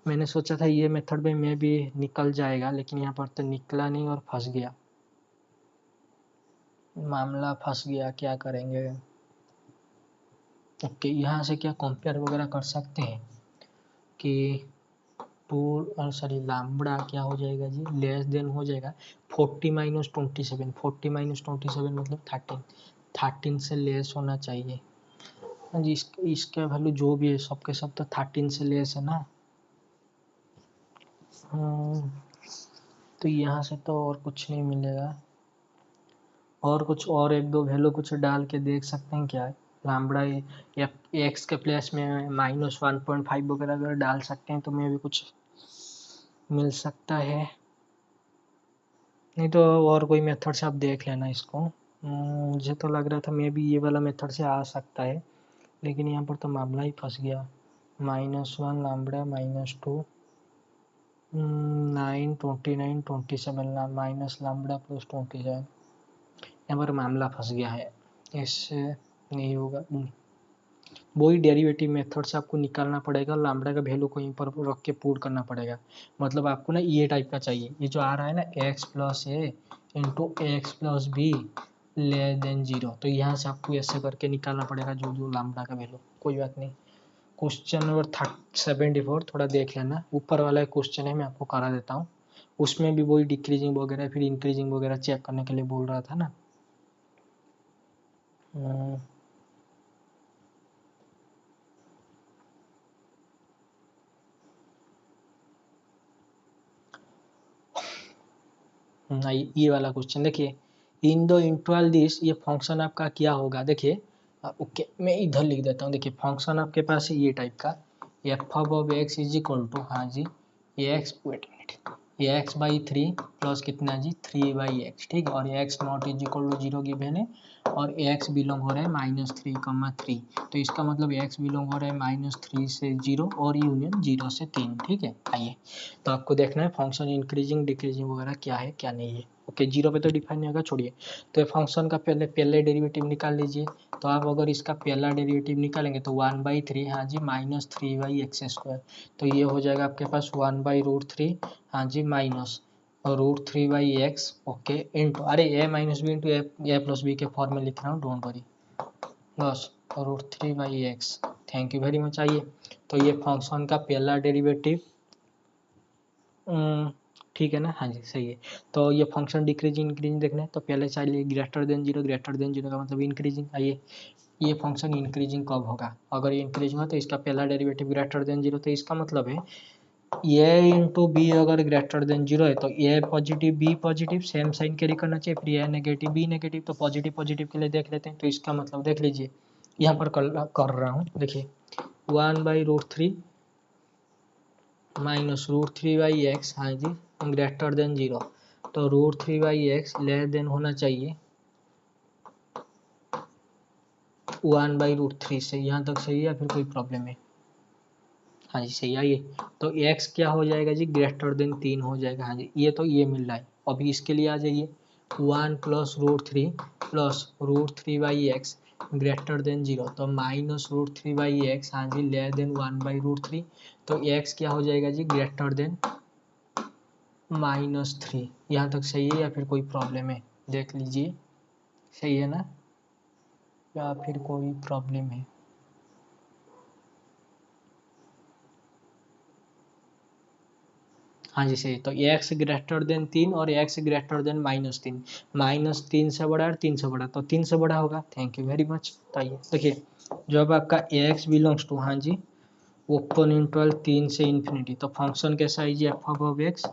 मैंने सोचा था ये मेथड में मैं भी निकल जाएगा, लेकिन यहाँ पर तो निकला नहीं और फंस गया, मामला फंस गया, क्या करेंगे। ओके, यहाँ से क्या कंपेयर वगैरह कर सकते हैं कि टू सॉरी लैम्बडा क्या हो जाएगा जी, लेस देन हो जाएगा 40 - 27, 40 - 27 मतलब 13 से लेस होना चाहिए। हाँ जी, इसका वैल्यू जो भी है सबके सब तो 13 से लेस है ना। तो यहाँ से तो और कुछ नहीं मिलेगा, और कुछ और एक दो वैल्यू कुछ डाल के देख सकते हैं क्या, लैम्बडा या एक्स के प्लेस में -1.5 वगैरह अगर डाल सकते हैं तो मैं भी कुछ मिल सकता है, नहीं तो और कोई मेथड से आप देख लेना इसको। मुझे तो लग रहा था मे भी ये वाला मेथड से आ सकता है, लेकिन यहाँ पर तो मामला ही फंस गया। -1 लैम्बडा -2 9 29 27 माइनस लैम्बडा प्लस 27, यहाँ पर मामला फंस गया है, इससे नहीं होगा। वही डेरिवेटिव मेथड से आपको निकालना पड़ेगा, लैम्बडा का वैल्यू को यहीं पर रख के पुट करना पड़ेगा। मतलब आपको ना ये टाइप का चाहिए, ये जो आ रहा है ना x plus A into x plus be less than 0, तो यहाँ से आपको ऐसे करके निकालना पड़ेगा जो जो लैम्बडा का वैल्यू। कोई बात नहीं, क्वेश्चन नंबर 74 थोड़ा देख लेना, ऊपर वाला क्वेश्चन है मैं आपको करा देता हूँ, उसमें भी वही डिक्रीजिंग वगैरह फिर इंक्रीजिंग वगैरह चेक करने के लिए बोल रहा था ना। ये वाला क्वेश्चन देखिए, इन द इंटरवल दिस, ये फंक्शन आपका क्या होगा, देखिए ओके मैं इधर लिख देता हूँ। देखिए फंक्शन आपके पास है ये टाइप का, f of x is equal to, हाँ जी x, wait minute, x by 3 plus कितना जी 3/x, ठीक है, और x not is equal to 0 given है, और एक्स बिलोंग हो रहा है -3, तो इसका मतलब एक्स बिलोंग हो रहा है -3 से 0 और यूनियन 0 से 3, ठीक है। आइए, तो आपको देखना है फंक्शन इंक्रीजिंग डिक्रीजिंग वगैरह क्या है क्या नहीं है। ओके, जीरो पे तो डिफाइन नहीं होगा, छोड़िए। तो फंक्शन का पहले डेरिवेटिव निकाल लीजिए। तो आप अगर इसका पहला डेरिवेटिव निकालेंगे तो 1/3, हाँ जी, -3/x²। तो ये हो जाएगा आपके पास 1/√3, हाँ जी, माइनस √3/x, ओके, इंटू, अरे a minus B into A plus B के फॉर्म में लिख रहा हूँ, don't worry, plus √3/x। Thank you very much. आइए, तो ये फंक्शन का पहला डेरिवेटिव, ठीक है ना, हाँ जी, सही है। तो ये फंक्शन डिक्रीजिंग इंक्रीजिंग देखना है, तो पहले चाहिए ग्रेटर देन जीरो का मतलब इंक्रीजिंग। आइए, ये फंक्शन इंक्रीजिंग कब होगा, अगर ये इंक्रीज हुआ तो इसका पहला डेरिवेटिव ग्रेटर देन जीरो, तो इसका मतलब है ए इंटू बी अगर ग्रेटर देन जीरो है तो a positive b positive, same sign carry करना चाहिए, फिर ए नेगेटिव बी नेगेटिव। तो पॉजिटिव पॉजिटिव के लिए देख लेते हैं, तो इसका मतलब देख लीजिए, यहाँ पर कर रहा हूँ, देखिए 1/√3 माइनस √3/x, हाँ जी, ग्रेटर देन जीरो। तो √3/x लेस देन होना चाहिए 1/√3 से। यहाँ तक सही है या फिर कोई प्रॉब्लम है? हाँ जी, सही। आइए, तो x क्या हो जाएगा जी, ग्रेटर देन 3 हो जाएगा, हाँ जी, ये तो ये मिल रहा है। अभी इसके लिए आ जाइए, 1 plus √3 plus √3/x greater than zero, तो माइनस √3/x, हाँ जी, लेस देन 1/√3। तो x क्या हो जाएगा जी, ग्रेटर देन -3। यहाँ तक सही है या फिर कोई प्रॉब्लम है? देख लीजिए, सही है ना या फिर कोई प्रॉब्लम है? हाँ जी, सही। तो x ग्रेटर देन 3 और x ग्रेटर देन -3, -3 से बड़ा और 3 से बड़ा, तो 3 से बड़ा होगा। Thank you very much. तो आइए देखिए, जब आपका x बिलोंग्स टू, हाँ जी, ओपन इंटरवल 3 से इन्फिनिटी, तो फंक्शन कैसा है जी, f(x),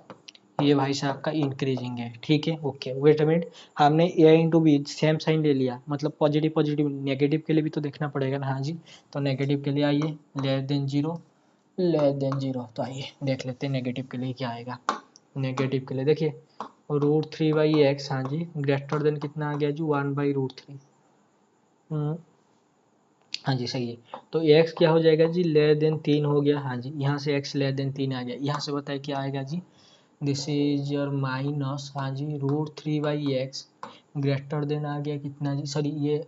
ये भाई साहब का इंक्रीजिंग है, ठीक है, ओके। वेट अ मिनट, हमने a into B same sign ले लिया, मतलब पॉजिटिव पॉजिटिव, नेगेटिव के लिए भी तो देखना पड़ेगा ना, हाँ जी। तो नेगेटिव के लिए आइए, less than zero, less than zero. तो आइए देख लेते हैं नेगेटिव के लिए क्या आएगा। नेगेटिव के लिए देखिए, √3/x, हाँ जी, ग्रेटर देन कितना आ गया जी, 1/√3। हाँ जी, सही है। तो x क्या हो जाएगा जी, लेस देन 3 हो गया, हाँ जी, यहाँ से x लेस देन 3 आ गया। यहाँ से बताए क्या आएगा जी, दिस इज योर माइनस, हाँ जी, √3/x ग्रेटर देन आ गया कितना जी, सॉरी ये,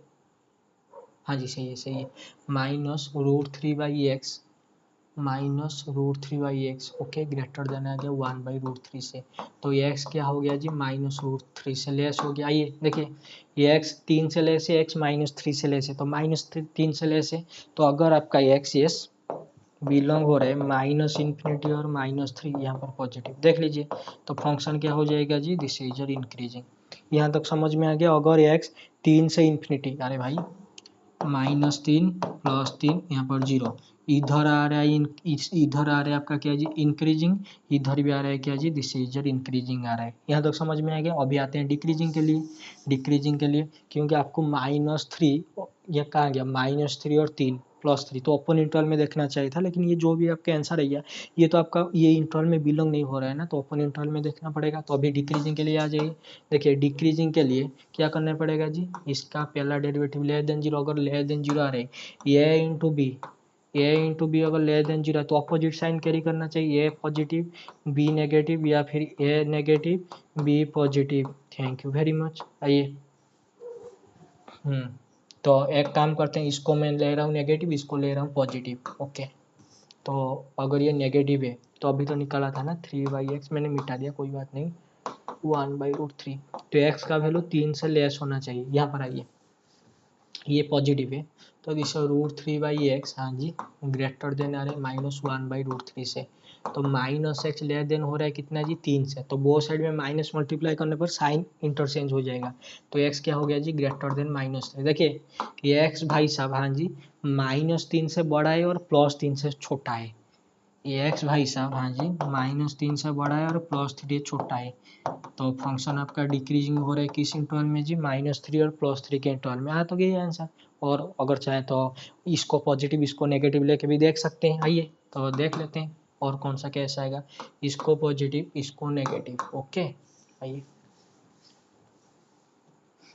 हाँ जी, सही है, सही है, minus √3/x, -√3/x, okay, greater than आ गया 1/√3 से। तो x क्या हो गया जी, -√3 से लेस हो गया। आइए देखिए, ये x 3 से लेस है, x -3 से लेस है, तो -3 से लेस है। तो अगर आपका x यस बिलोंग हो रहा है -∞ और -3, यहाँ पर पॉजिटिव देख लीजिए, तो फंक्शन क्या हो जाएगा जी, दिस इज योर इंक्रीजिंग। यहाँ तक समझ में आ गया? अगर x 3 से इन्फिनिटी, अरे भाई -3 +3, यहाँ पर जीरो, इधर आ रहा है इधर आ रहा है आपका क्या जी, इंक्रीजिंग, इधर भी आ रहा है क्या जी, दिस इज इंक्रीजिंग आ रहा है। यहाँ तक समझ में आ गया? अभी आते हैं डिक्रीजिंग के लिए। डिक्रीजिंग के लिए क्योंकि आपको -3, ये कहाँ गया, -3 और 3 +3, तो ओपन इंटरवल में देखना चाहिए था, लेकिन ये जो भी आपका आंसर है ये तो आपका ये इंटरवल में बिलोंग नहीं हो रहा है ना, तो ओपन इंटरवल में देखना पड़ेगा। तो अभी डिक्रीजिंग के लिए आ जाइए। देखिए, डिक्रीजिंग के लिए क्या करना पड़ेगा जी, इसका पहला डेरिवेटिव लेस देन जीरो, अगर लेस देन जीरो आ रहे, ए इंटू बी, ए इंटू बी अगर लेस देन जीरो है तो अपोजिट साइन कैरी करना चाहिए, ए पॉजिटिव बी नेगेटिव, या फिर a negative b positive. Thank you very much. आइए, तो एक काम करते हैं, इसको मैं ले रहा हूँ नेगेटिव, इसको ले रहा हूँ पॉजिटिव, ओके। तो अगर ये नेगेटिव है तो अभी तो निकाला था ना 3/x, मैंने मिटा दिया, कोई बात नहीं, 1/√3। तो x का वैल्यू 3 से लेस होना चाहिए। यहाँ पर आइए, ये पॉजिटिव है, तो दिस √3/x, हाँ जी, ग्रेटर देन आ रहे -1/√3 से। तो -x लेस देन हो रहा है कितना जी, 3 से, तो बोथ साइड में माइनस मल्टीप्लाई करने पर साइन इंटरचेंज हो जाएगा। तो x क्या हो गया जी, ग्रेटर देन -3। देखिए, ये x भाई साहब, हाँ जी, -3 से बड़ा है और +3 से छोटा है। ये x भाई साहब, हाँ जी, -3 से बड़ा है और +3 छोटा है। तो फंक्शन आपका डिक्रीजिंग हो रहा है किस इंटरवल में जी, -3 और +3 के इंटरवल में। तो ये आंसर। और अगर चाहे तो इसको पॉजिटिव इसको नेगेटिव लेके भी देख सकते हैं। आइए तो देख लेते हैं और कौन सा कैसा आएगा, इसको पॉजिटिव इसको नेगेटिव, ओके। आइए,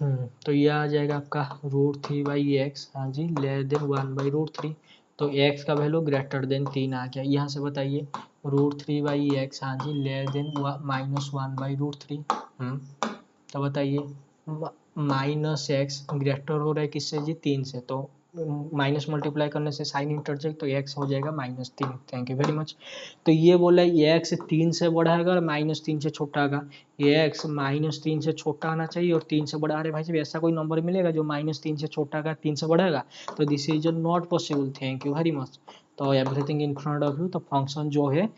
तो ये आ जाएगा आपका √3/x, हाँ जी, लेस देन 1/√3। तो x का वैल्यू ग्रेटर देन 3 आ गया। यहाँ से बताइए, √3/x, हाँ जी, लेस देन -1/√3। तो बताइए माइनस एक्स ग्रेटर हो रहा है किससे जी, 3 से, तो माइनस मल्टीप्लाई करने से साइन इंटरचेंज, तो एक्स हो जाएगा -3। Thank you very much. तो ये बोला ये एक्स 3 से बड़ा है और -3 से छोटा होगा, ये एक्स -3 से छोटा आना चाहिए और 3 से बड़ा। अरे भाई साहब ऐसा कोई नंबर मिलेगा जो -3 से छोटा का 3 से बढ़ेगा, तो this is not possible. Thank you very much. तो everything in front of you, तो फंक्शन जो है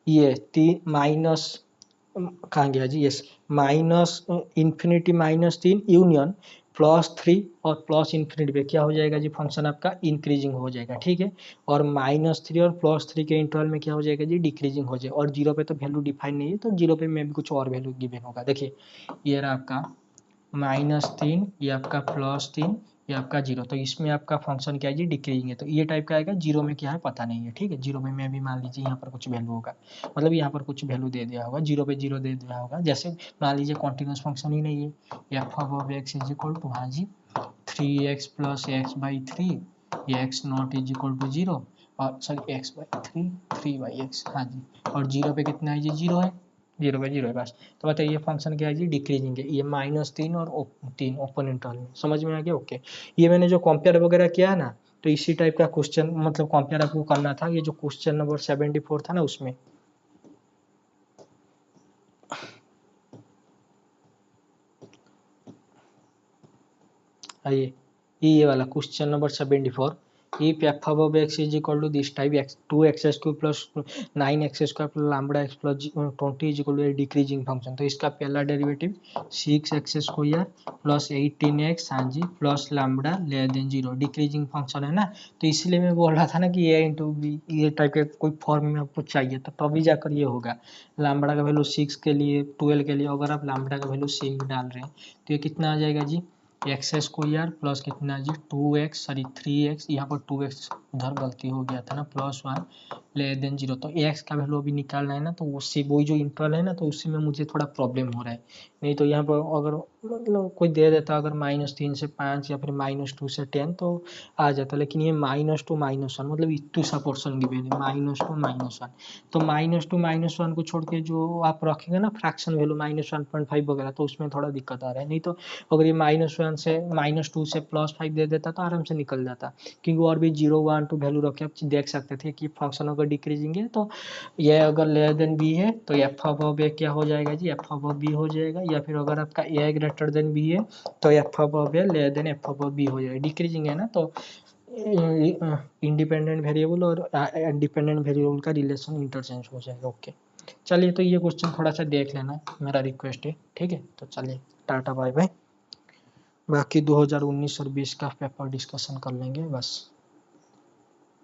ये 3 माइनस कहाँ गया जी, यस, माइनस इन्फिनिटी -3 यूनियन +3 और प्लस इन्फिनिटी पे क्या हो जाएगा जी, फंक्शन आपका इंक्रीजिंग हो जाएगा, ठीक है। और -3 और +3 के इंटरवल में क्या हो जाएगा जी, डिक्रीजिंग हो जाएगा। और 0 पे तो वैल्यू डिफाइन नहीं है, तो 0 पे में भी कुछ और वैल्यू गिवन होगा। देखिए ये रहा आपका -3, ये आपका +3, ये आपका 0, तो इसमें आपका फंक्शन क्या है जी, डिक्रीजिंग है। तो ये टाइप का आएगा, 0 में क्या है पता नहीं है, ठीक है। 0 में भी मान लीजिए यहाँ पर कुछ वैल्यू होगा, मतलब यहाँ पर कुछ वैल्यू दे दिया होगा, 0 पे 0 दे दिया होगा। जैसे मान लीजिए कॉन्टिन्यूस फंक्शन ही नहीं है, f of x is equal to, हाँ जी, 3x + x/3, ये x not is equal to 0, और सॉरी x/3, 3/x, हाँ जी, और 0 पे कितना है जी, 0 है, 0 पे 0 है बस। तो बताइए ये फंक्शन क्या है जी, डिक्रीजिंग है। ये -3 और 3 ओपन इंटरवल में, समझ में आ गया, ओके। ये मैंने जो कंपेयर वगैरह किया है ना, तो इसी टाइप का क्वेश्चन मतलब कंपेयर आपको करना था, ये जो क्वेश्चन नंबर 74 था ना उसमें। आइए ये वाला question number 74, if f above x is equal to this type, x 2x² plus 9x² plus lambda x plus 20 is equal to a decreasing function, तो इसका पहला डेरिवेटिव 6x² plus 18x, हाँ जी, plus lambda less than 0, decreasing function है ना। तो इसलिए मैं बोल रहा था ना कि a इंटू बी, ये टाइप के कोई फॉर्म में आपको चाहिए, तो तभी जाकर ये होगा। लैम्बडा का वैल्यू 6 के लिए, 12 के लिए अगर आप लैम्बडा का वैल्यू 6 डाल रहे हैं, तो ये कितना आ जाएगा जी, x² प्लस कितना जी, 2x, सॉरी 3x, यहाँ पर 2x उधर गलती हो गया था ना, +1 लेस देन 0, तो x का वैल्यू अभी निकालना है ना, तो उससे वही जो इंटरवल है ना, तो उसी में मुझे थोड़ा प्रॉब्लम हो रहा है। नहीं तो यहाँ पर अगर मतलब कोई दे देता अगर -3 से 5 या फिर -2 से 10 तो आ जाता, लेकिन ये -2 -1 मतलब इतना सा पोर्शन गिवन है, -2 -1, तो -2 -1 को छोड़ के जो आप रखेंगे ना फ्रैक्शन वैल्यू -1.5 वगैरह, तो उसमें थोड़ा दिक्कत आ रहा है। नहीं तो अगर ये -1 से -2 से +5 दे देता तो आराम से निकल जाता, क्योंकि और भी 0 1 2 वैल्यू रख के आप देख सकते थे कि फंक्शन अगर डिक्रीजिंग है तो ये अगर लेस देन बी है तो एफ ऑफ ए क्या हो जाएगा जी, एफ ऑफ बी हो जाएगा, या फिर अगर आपका ए ग्रेटर देन बी है तो f of A less than f of B हो जाएगा। डिक्रीजिंग है ना, तो इंडिपेंडेंट वेरिएबल और डिपेंडेंट वेरिएबल का रिलेशन इंटरचेंज हो जाएगा, ओके। चलिए तो ये क्वेश्चन थोड़ा सा देख लेना, मेरा रिक्वेस्ट है, ठीक है। तो चलिए टाटा बाय बाय, बाकी 2019 और 20 का पेपर डिस्कशन कर लेंगे बस।